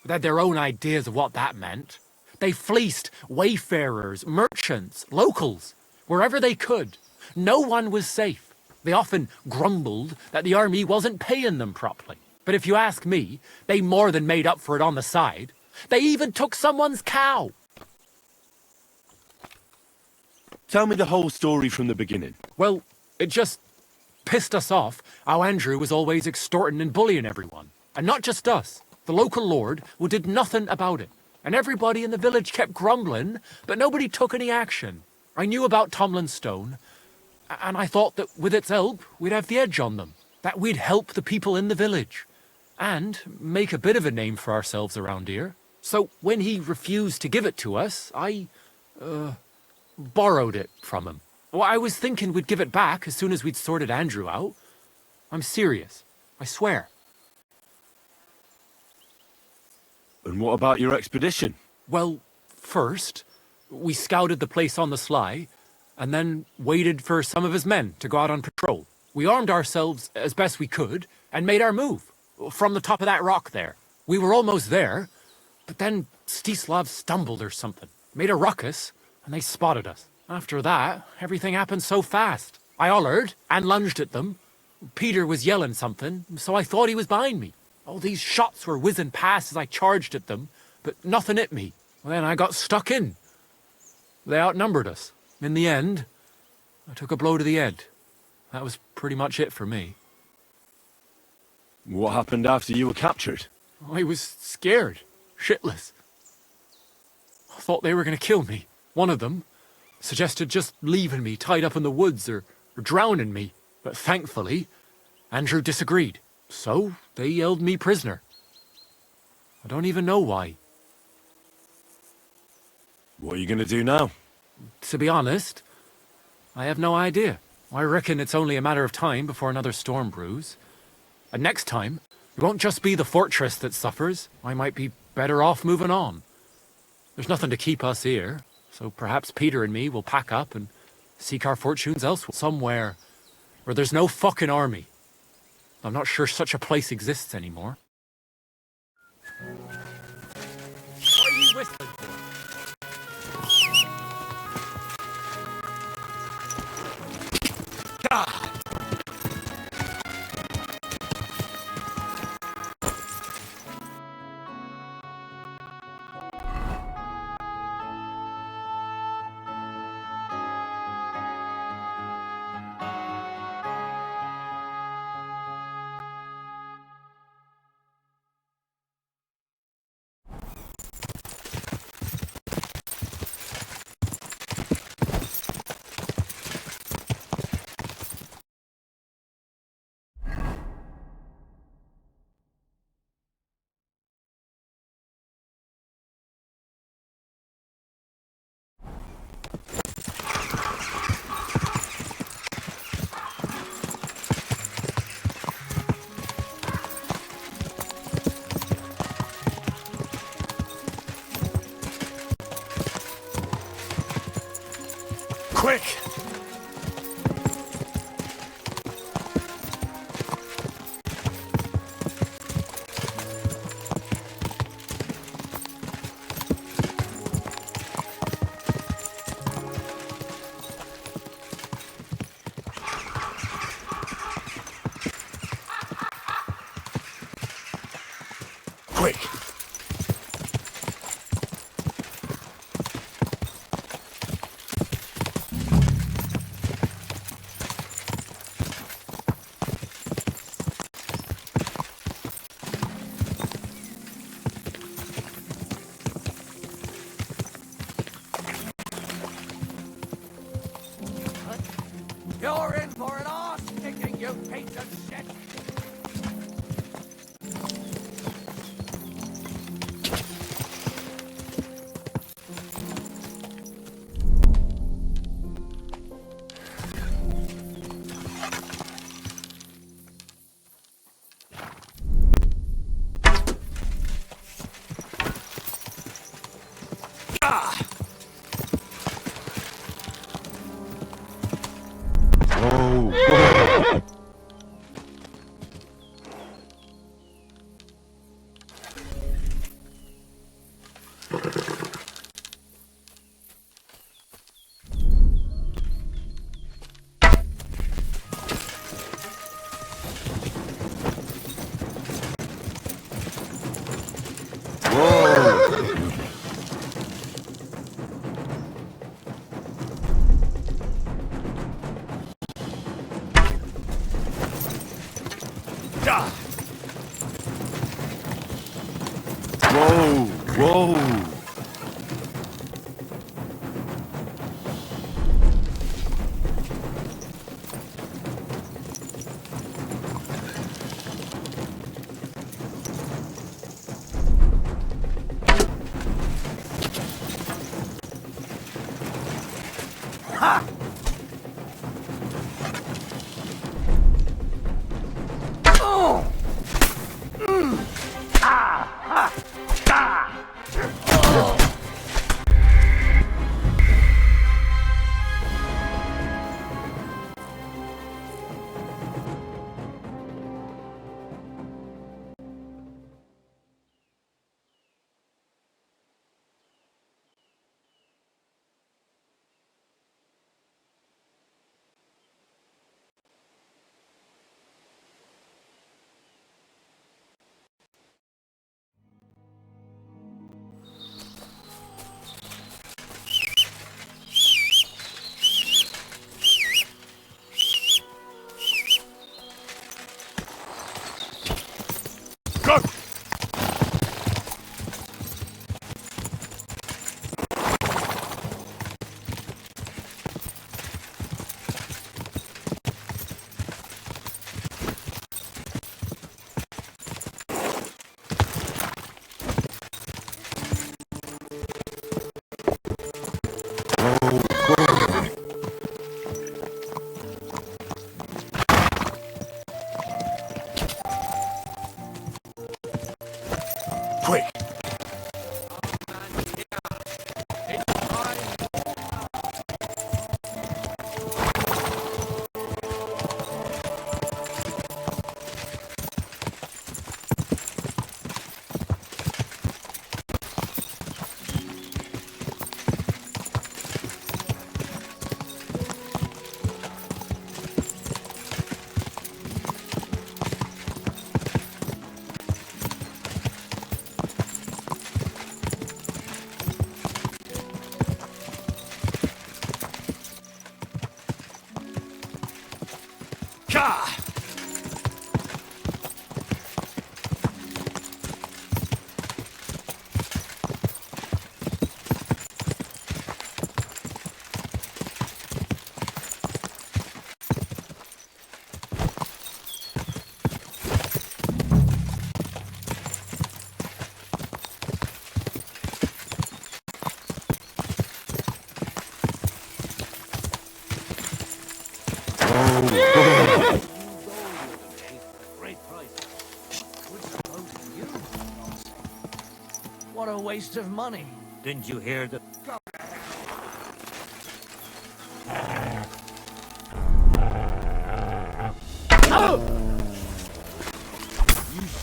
They had their own ideas of what that meant. They fleeced wayfarers, merchants, locals, wherever they could. No one was safe. They often grumbled that the army wasn't paying them properly. But if you ask me, they more than made up for it on the side. They even took someone's cow. Tell me the whole story from the beginning. Well, it just pissed us off how Andrew was always extorting and bullying everyone. And not just us. The local lord who did nothing about it. And everybody in the village kept grumbling, but nobody took any action. I knew about Tomlin's Stone, and I thought that with its help, we'd have the edge on them. That we'd help the people in the village. And make a bit of a name for ourselves around here. So when he refused to give it to us, I borrowed it from him. Well, I was thinking we'd give it back as soon as we'd sorted Andrew out. I'm serious. I swear. And what about your expedition? Well, first, we scouted the place on the sly, and then waited for some of his men to go out on patrol. We armed ourselves as best we could, and made our move, from the top of that rock there. We were almost there, but then Stislav stumbled or something, made a ruckus, and they spotted us. After that, everything happened so fast. I hollered and lunged at them. Peter was yelling something, so I thought he was behind me. All these shots were whizzing past as I charged at them, but nothing hit me. Well, then I got stuck in. They outnumbered us. In the end, I took a blow to the head. That was pretty much it for me. What happened after you were captured? I was scared, shitless. I thought they were going to kill me. One of them suggested just leaving me tied up in the woods or drowning me. But thankfully, Andrew disagreed. So they held me prisoner. I don't even know why. What are you going to do now? To be honest, I have no idea. I reckon it's only a matter of time before another storm brews. And next time, it won't just be the fortress that suffers. I might be better off moving on. There's nothing to keep us here, so perhaps Peter and me will pack up and seek our fortunes elsewhere. Somewhere where there's no fucking army. I'm not sure such a place exists anymore. What are you whistling for? Quick! Quick! Whoa, whoa. Go! Quick! Ka! Great price. Good suppose you. What a waste of money. Didn't you hear the...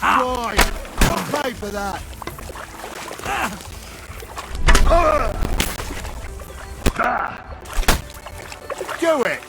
Right! I'll pay for that! Do it!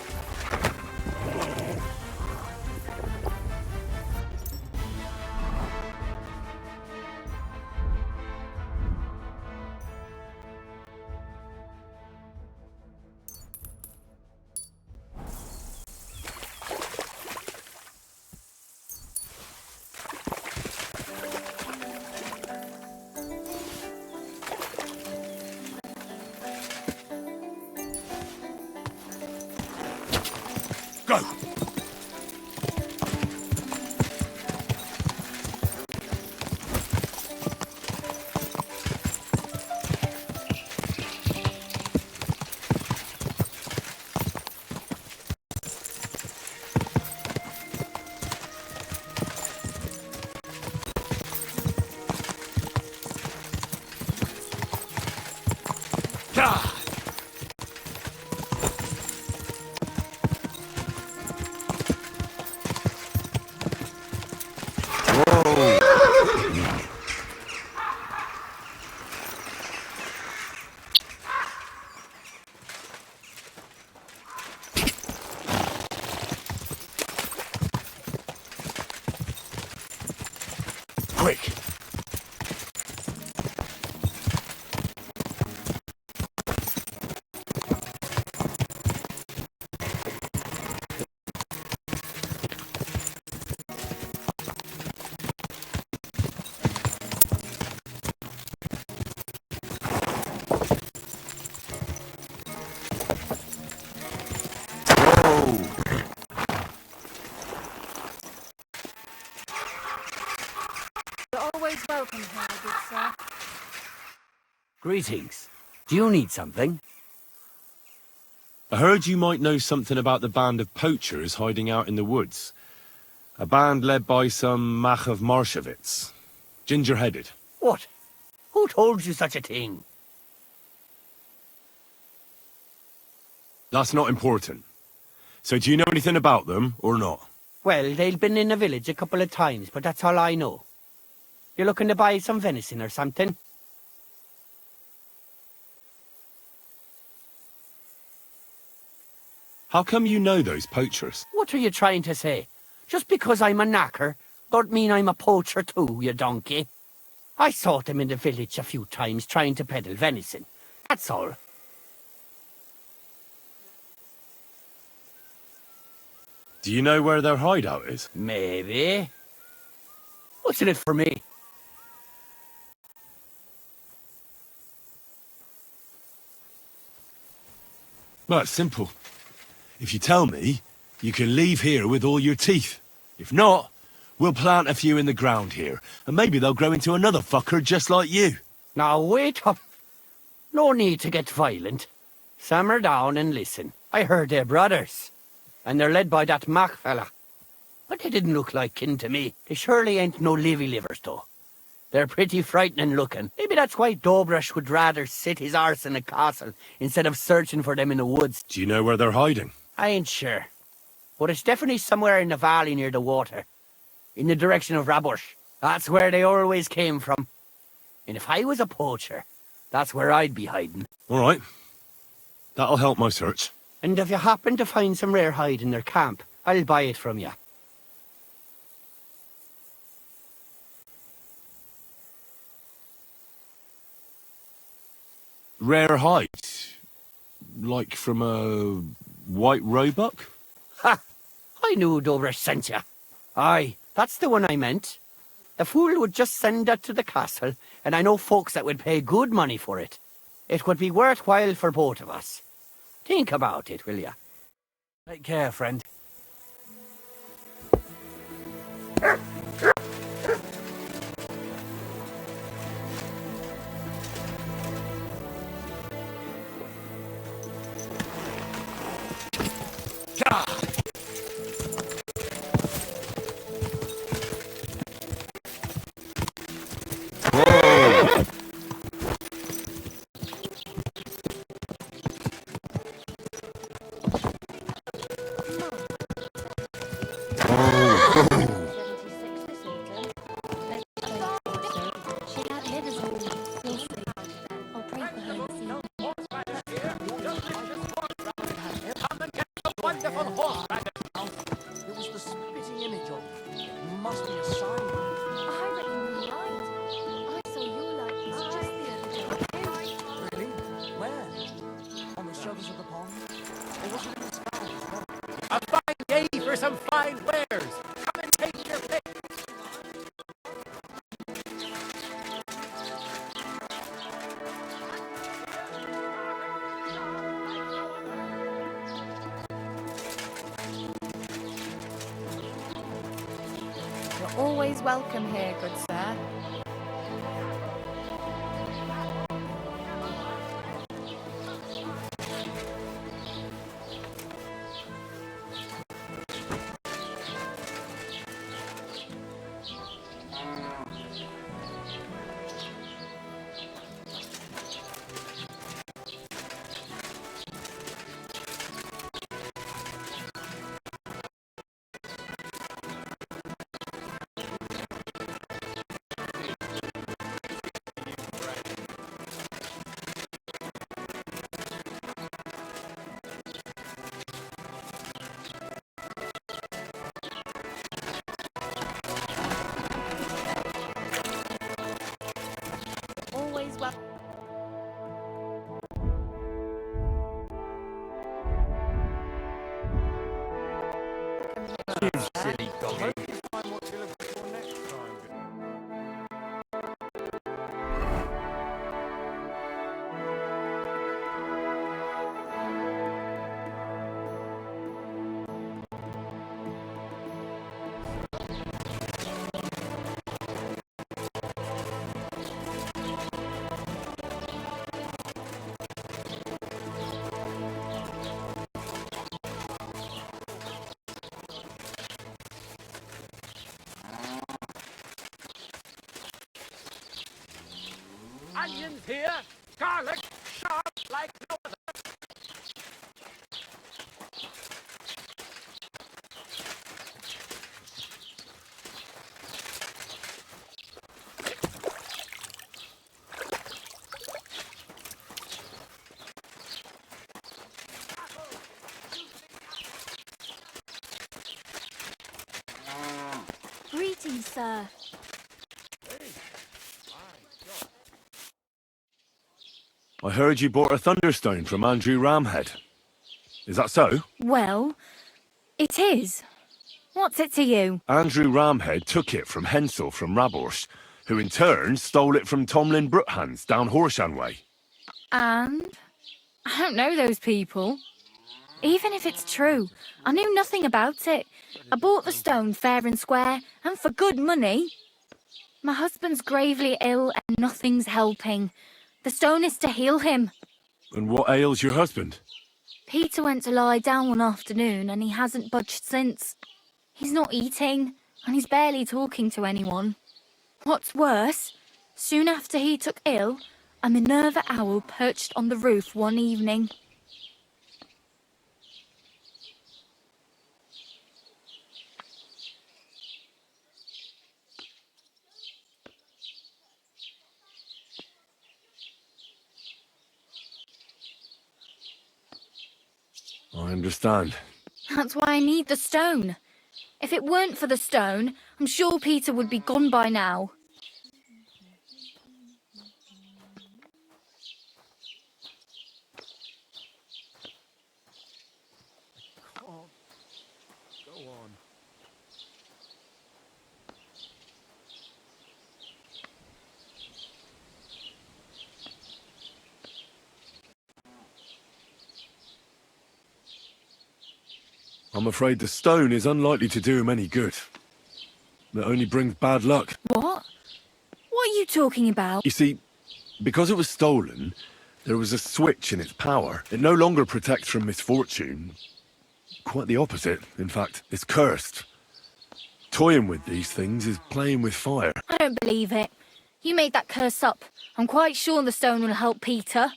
Quick! You're always welcome here, good sir. Greetings. Do you need something? I heard you might know something about the band of poachers hiding out in the woods. A band led by some Mach of Marshevitz. Ginger-headed. What? Who told you such a thing? That's not important. So do you know anything about them, or not? Well, they've been in the village a couple of times, but that's all I know. You're looking to buy some venison or something? How come you know those poachers? What are you trying to say? Just because I'm a knacker, don't mean I'm a poacher too, you donkey. I saw them in the village a few times trying to peddle venison. That's all. Do you know where their hideout is? Maybe. What's in it for me? Well, it's simple. If you tell me, you can leave here with all your teeth. If not, we'll plant a few in the ground here, and maybe they'll grow into another fucker just like you. Now wait up. No need to get violent. Simmer down and listen. I heard they're brothers, and they're led by that Mach fella. But they didn't look like kin to me. They surely ain't no livy livers, though. They're pretty frightening looking. Maybe that's why Dobrush would rather sit his arse in a castle instead of searching for them in the woods. Do you know where they're hiding? I ain't sure. But it's definitely somewhere in the valley near the water. In the direction of Rabush. That's where they always came from. And if I was a poacher, that's where I'd be hiding. All right. That'll help my search. And if you happen to find some rare hide in their camp, I'll buy it from you. Rare hide? Like from a white roebuck? Ha! I knew Dobrush sent you. Aye, that's the one I meant. The fool would just send that to the castle, and I know folks that would pay good money for it. It would be worthwhile for both of us. Think about it, will you? Take care, friend. It was the spitting image of you. It must be a sign. I reckon you're right. I saw your likeness just the other day. Really? Where? On the surface of the pond? Or was it in the sky as well? A fine day for some fine wares. Come and take your pick. You're always welcome here, good sir. scallions here. Garlic, sharp like no other. Greetings, sir. I heard you bought a Thunderstone from Andrew Ramhead. Is that so? Well, it is. What's it to you? Andrew Ramhead took it from Hensel from Raborsh, who in turn stole it from Tomlin Brookhans down Horshan way. And? I don't know those people. Even if it's true, I knew nothing about it. I bought the stone fair and square, and for good money. My husband's gravely ill and nothing's helping. The stone is to heal him. And what ails your husband? Peter went to lie down one afternoon and he hasn't budged since. He's not eating, and he's barely talking to anyone. What's worse, soon after he took ill, a Minerva owl perched on the roof one evening. I understand. That's why I need the stone. If it weren't for the stone, I'm sure Peter would be gone by now. Go on. I'm afraid the stone is unlikely to do him any good. It only brings bad luck. What? What are you talking about? You see, because it was stolen, there was a switch in its power. It no longer protects from misfortune. Quite the opposite, in fact. It's cursed. Toying with these things is playing with fire. I don't believe it. You made that curse up. I'm quite sure the stone will help Peter.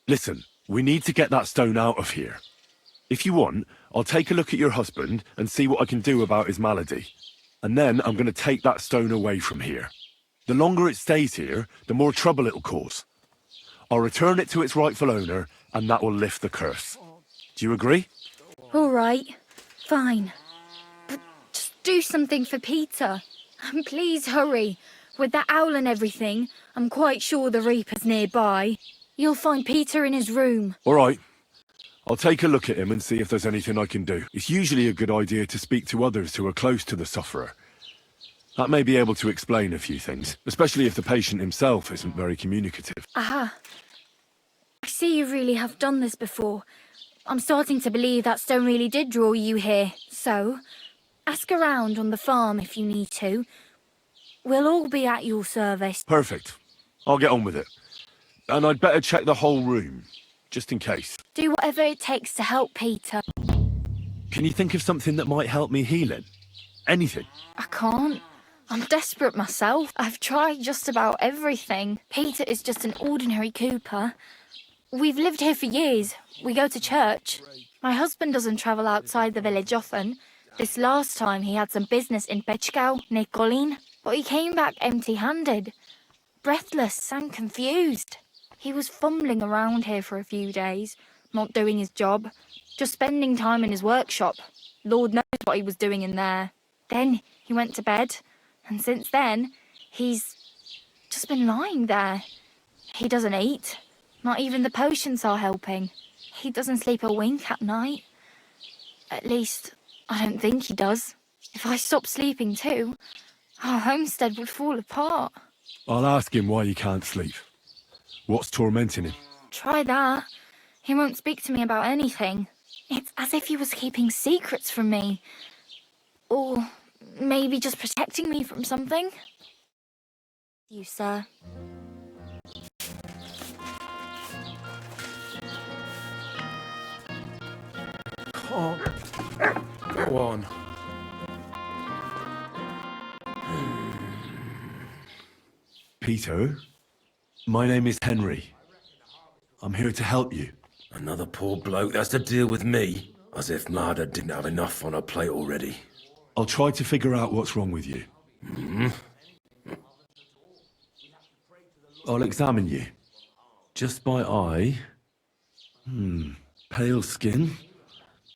Listen, we need to get that stone out of here. If you want, I'll take a look at your husband and see what I can do about his malady. And then I'm going to take that stone away from here. The longer it stays here, the more trouble it'll cause. I'll return it to its rightful owner, and that will lift the curse. Do you agree? All right. Fine. But just do something for Peter. And please hurry. With that owl and everything, I'm quite sure the Reaper's nearby. You'll find Peter in his room. All right. I'll take a look at him and see if there's anything I can do. It's usually a good idea to speak to others who are close to the sufferer. That may be able to explain a few things, especially if the patient himself isn't very communicative. Aha. I see you really have done this before. I'm starting to believe that stone really did draw you here. So, ask around on the farm if you need to. We'll all be at your service. Perfect. I'll get on with it. And I'd better check the whole room, just in case. Do whatever it takes to help Peter. Can you think of something that might help me heal him? Anything? I can't. I'm desperate myself. I've tried just about everything. Peter is just an ordinary cooper. We've lived here for years. We go to church. My husband doesn't travel outside the village often. This last time he had some business in Pechgau, near Kolin, but he came back empty-handed, breathless and confused. He was fumbling around here for a few days, not doing his job, just spending time in his workshop. Lord knows what he was doing in there. Then he went to bed, and since then, he's just been lying there. He doesn't eat. Not even the potions are helping. He doesn't sleep a wink at night. At least, I don't think he does. If I stopped sleeping too, our homestead would fall apart. I'll ask him why he can't sleep. What's tormenting him? Try that. He won't speak to me about anything. It's as if he was keeping secrets from me. Or maybe just protecting me from something. You, sir. Go on. Peter, my name is Henry. I'm here to help you. Another poor bloke that's to deal with me. As if Mlada didn't have enough on her plate already. I'll try to figure out what's wrong with you. I'll examine you. Just by eye. Pale skin.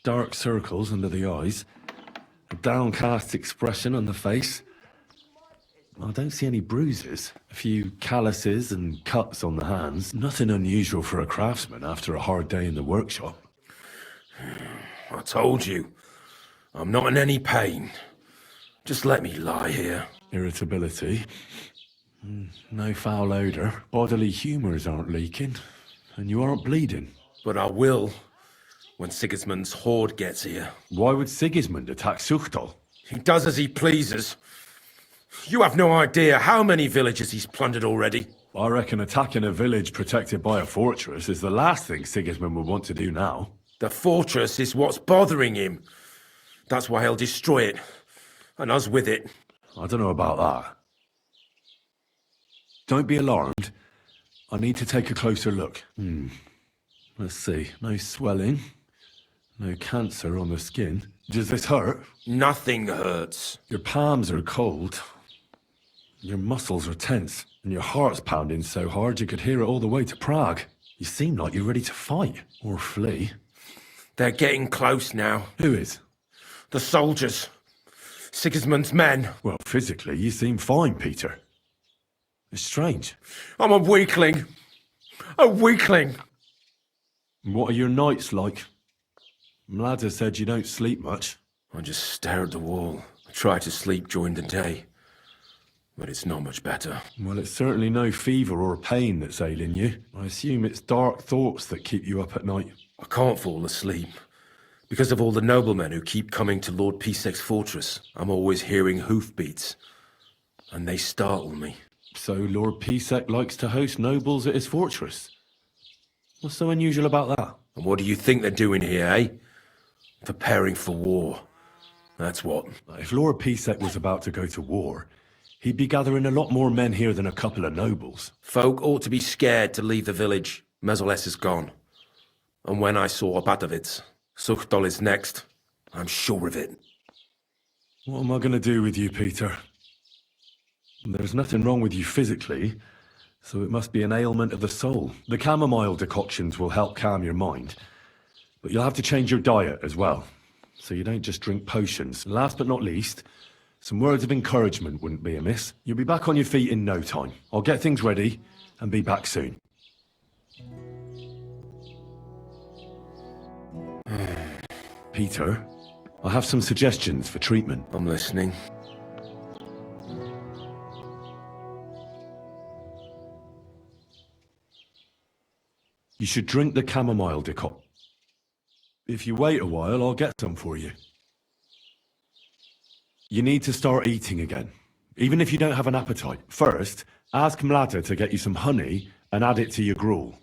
Dark circles under the eyes. A downcast expression on the face. I don't see any bruises. A few calluses and cuts on the hands. Nothing unusual for a craftsman after a hard day in the workshop. I told you. I'm not in any pain. Just let me lie here. Irritability. No foul odour. Bodily humours aren't leaking. And you aren't bleeding. But I will when Sigismund's horde gets here. Why would Sigismund attack Suchtal? He does as he pleases. You have no idea how many villages he's plundered already. I reckon attacking a village protected by a fortress is the last thing Sigismund would want to do now. The fortress is what's bothering him. That's why he'll destroy it. And us with it. I don't know about that. Don't be alarmed. I need to take a closer look. Let's see. No swelling. No cancer on the skin. Does this hurt? Nothing hurts. Your palms are cold. Your muscles are tense. And your heart's pounding so hard you could hear it all the way to Prague. You seem like you're ready to fight. Or flee. They're getting close now. Who is? The soldiers. Sigismund's men. Well, physically, you seem fine, Peter. It's strange. I'm a weakling. A weakling. What are your nights like? Mlada said you don't sleep much. I just stare at the wall. I try to sleep during the day. But it's not much better. Well, it's certainly no fever or pain that's ailing you. I assume it's dark thoughts that keep you up at night. I can't fall asleep. Because of all the noblemen who keep coming to Lord Pisek's fortress, I'm always hearing hoofbeats. And they startle me. So Lord Pisek likes to host nobles at his fortress? What's so unusual about that? And what do you think they're doing here, eh? Preparing for war. That's what. If Lord Pisek was about to go to war, he'd be gathering a lot more men here than a couple of nobles. Folk ought to be scared to leave the village. Mezoles is gone. And when I saw Abatovitz, Suchdol is next. I'm sure of it. What am I going to do with you, Peter? There's nothing wrong with you physically, so it must be an ailment of the soul. The chamomile decoctions will help calm your mind, but you'll have to change your diet as well, so you don't just drink potions. Last but not least, some words of encouragement wouldn't be amiss. You'll be back on your feet in no time. I'll get things ready and be back soon. Peter, I have some suggestions for treatment. I'm listening. You should drink the chamomile decoct. If you wait a while, I'll get some for you. You need to start eating again, even if you don't have an appetite. First, ask Mlada to get you some honey and add it to your gruel.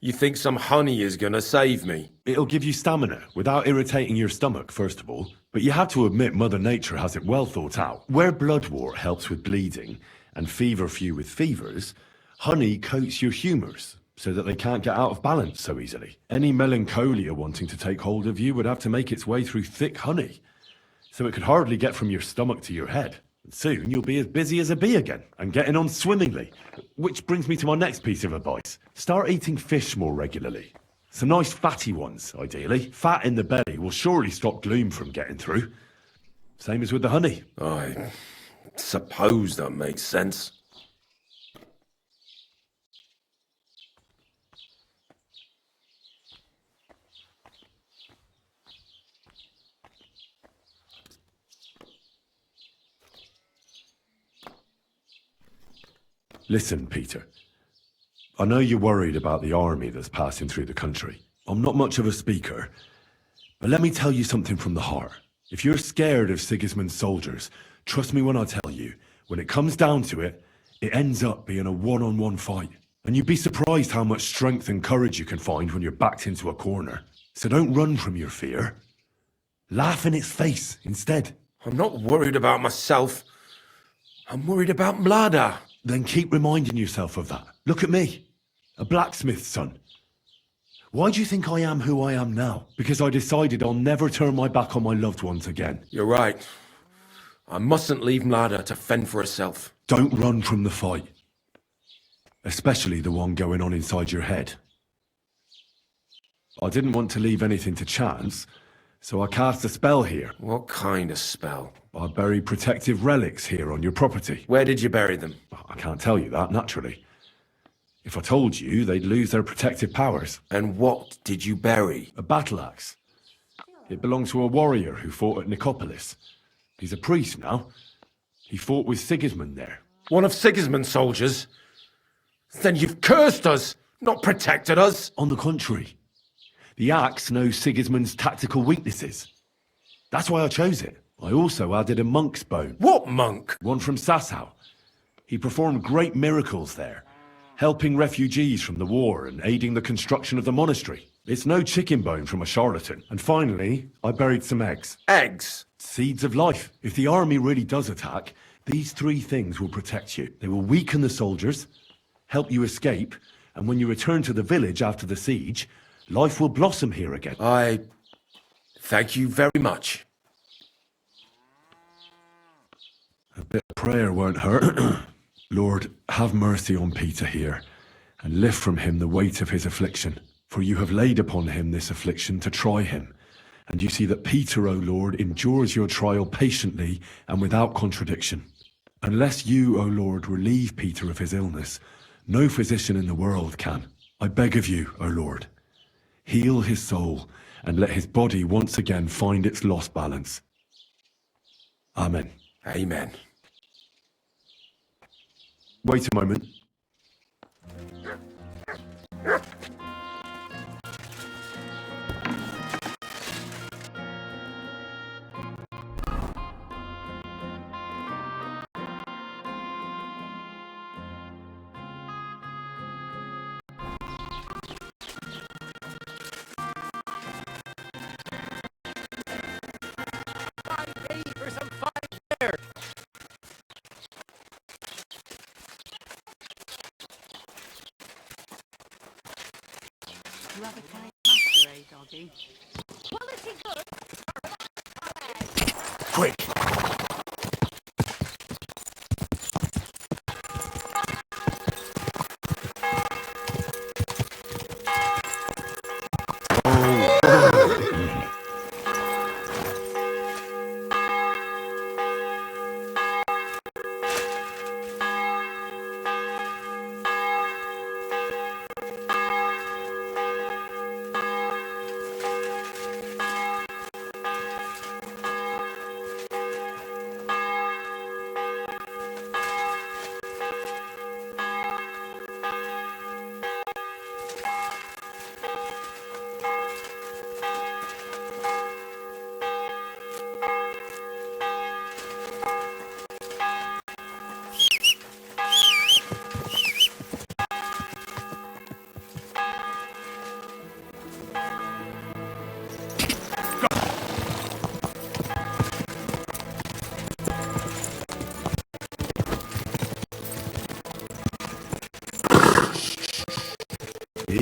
You think some honey is gonna save me? It'll give you stamina without irritating your stomach, first of all. But you have to admit Mother Nature has it well thought out. Where bloodwort helps with bleeding and feverfew with fevers, honey coats your humours so that they can't get out of balance so easily. Any melancholia wanting to take hold of you would have to make its way through thick honey, so it could hardly get from your stomach to your head. And soon you'll be as busy as a bee again, and getting on swimmingly. Which brings me to my next piece of advice. Start eating fish more regularly. Some nice fatty ones, ideally. Fat in the belly will surely stop gloom from getting through. Same as with the honey. I suppose that makes sense. Listen, Peter. I know you're worried about the army that's passing through the country. I'm not much of a speaker, but let me tell you something from the heart. If you're scared of Sigismund's soldiers, trust me when I tell you, when it comes down to it, it ends up being a one-on-one fight. And you'd be surprised how much strength and courage you can find when you're backed into a corner. So don't run from your fear. Laugh in its face instead. I'm not worried about myself. I'm worried about Mlada. Then keep reminding yourself of that. Look at me, a blacksmith's son. Why do you think I am who I am now? Because I decided I'll never turn my back on my loved ones again. You're right. I mustn't leave Mlada to fend for herself. Don't run from the fight. Especially the one going on inside your head. I didn't want to leave anything to chance, so I cast a spell here. What kind of spell? I buried protective relics here on your property. Where did you bury them? I can't tell you that, naturally. If I told you, they'd lose their protective powers. And what did you bury? A battle axe. It belonged to a warrior who fought at Nicopolis. He's a priest now. He fought with Sigismund there. One of Sigismund's soldiers? Then you've cursed us, not protected us. On the contrary. The axe knows Sigismund's tactical weaknesses. That's why I chose it. I also added a monk's bone. What monk? One from Sasau. He performed great miracles there, helping refugees from the war and aiding the construction of the monastery. It's no chicken bone from a charlatan. And finally, I buried some eggs. Eggs? Seeds of life. If the army really does attack, these 3 things will protect you. They will weaken the soldiers, help you escape, and when you return to the village after the siege, life will blossom here again. I thank you very much. A bit of prayer won't hurt. Lord, have mercy on Peter here, and lift from him the weight of his affliction. For you have laid upon him this affliction to try him. And you see that Peter, O Lord, endures your trial patiently and without contradiction. Unless you, O Lord, relieve Peter of his illness, no physician in the world can. I beg of you, O Lord, heal his soul and let his body once again find its lost balance. Amen. Amen. Wait a moment. You have a kind master, eh, doggy? Quality good. Quick!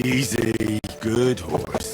Easy, good horse.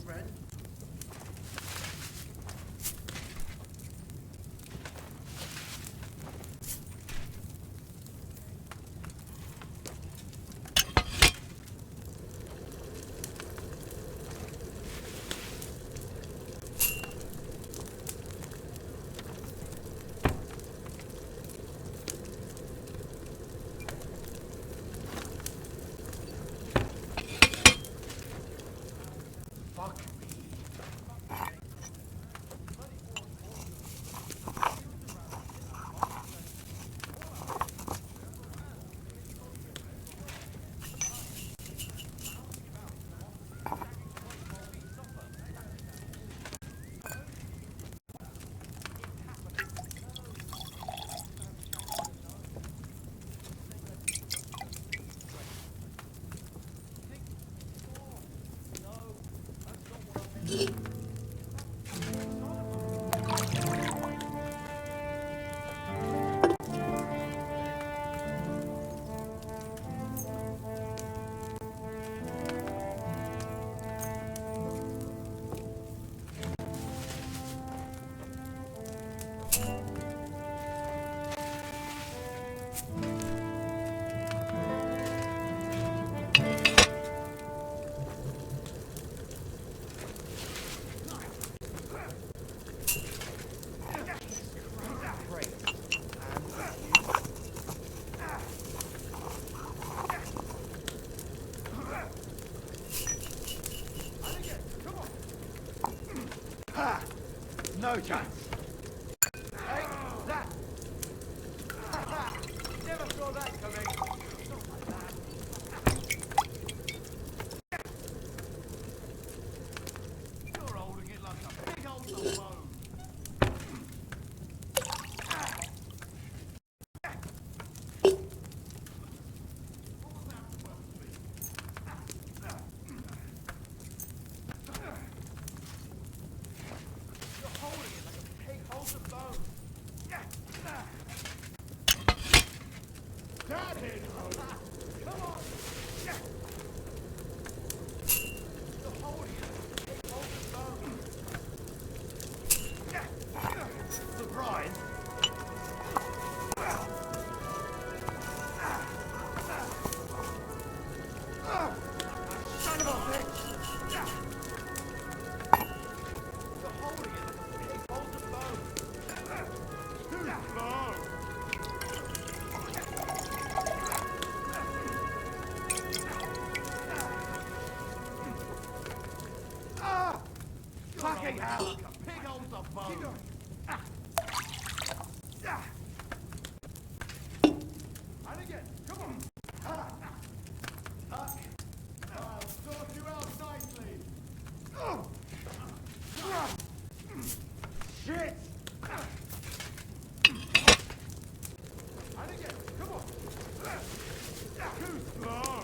friend. No chance. Hey, that. Never saw that coming. You're holding it like a big old bone. You're holding it like a pig holds a bone. That hit home. Come on. You're holding it like a pig holds a bone. Surprise. Son of a bitch. You're holding it like a pig holds a bone. Too slow. Fucking hell! Pig holds a bone. And again, come on. Tuck. I'll sort you out nicely. Shit! And again, come on. Too slow.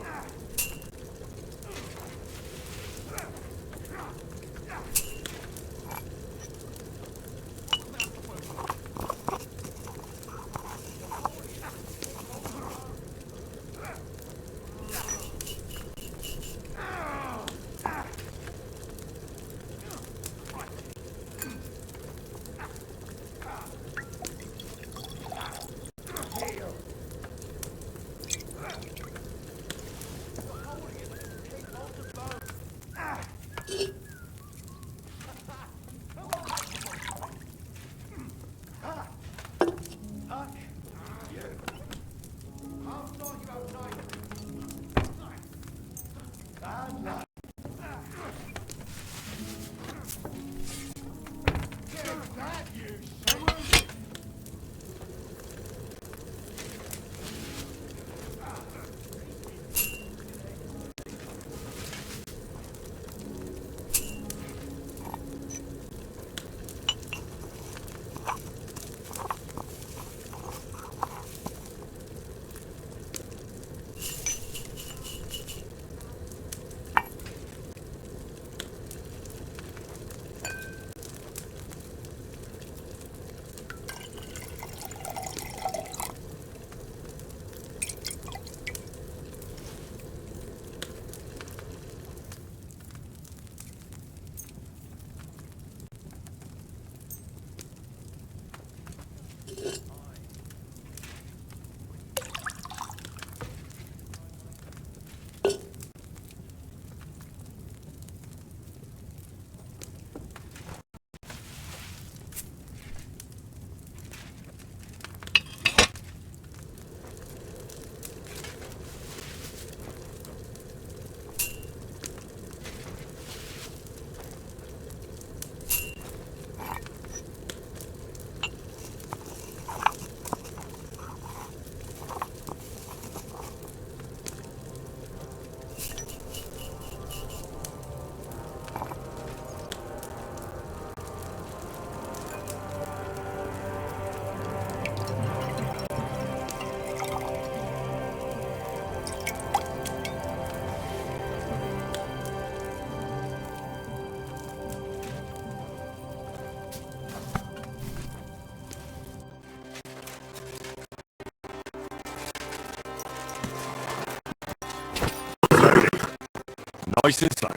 Nice and slow.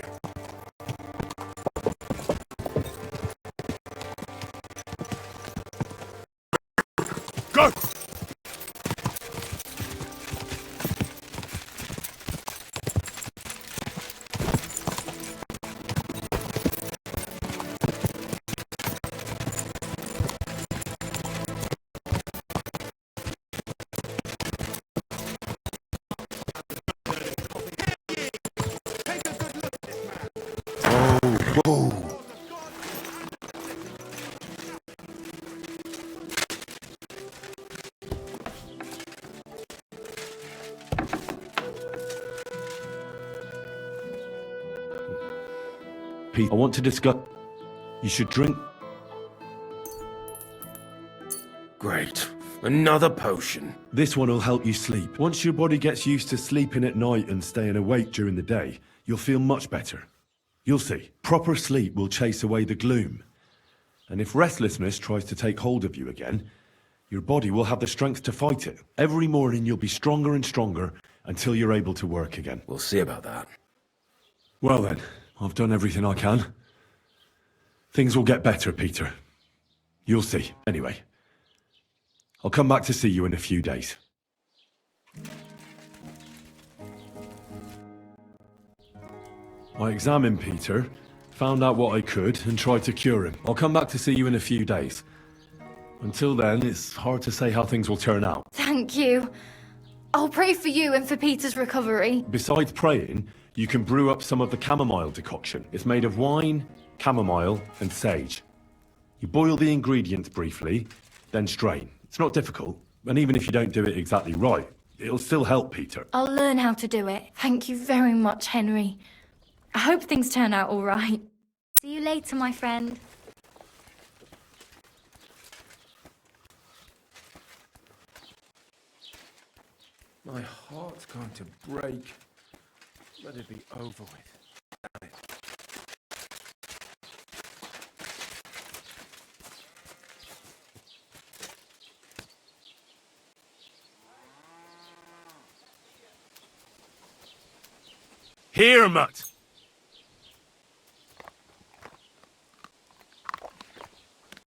Go! Pete, I want to discuss... You should drink... Great. Another potion. This one will help you sleep. Once your body gets used to sleeping at night and staying awake during the day, you'll feel much better. You'll see. Proper sleep will chase away the gloom. And if restlessness tries to take hold of you again, your body will have the strength to fight it. Every morning you'll be stronger and stronger until you're able to work again. We'll see about that. Well then, I've done everything I can. Things will get better, Peter. You'll see. Anyway, I'll come back to see you in a few days. I examined Peter, found out what I could, and tried to cure him. I'll come back to see you in a few days. Until then, it's hard to say how things will turn out. Thank you. I'll pray for you and for Peter's recovery. Besides praying, you can brew up some of the chamomile decoction. It's made of wine, chamomile, and sage. You boil the ingredients briefly, then strain. It's not difficult, and even if you don't do it exactly right, it'll still help Peter. I'll learn how to do it. Thank you very much, Henry. I hope things turn out all right. See you later, my friend. My heart's going to break. Let it be over with. Damn it. Here, Mutt!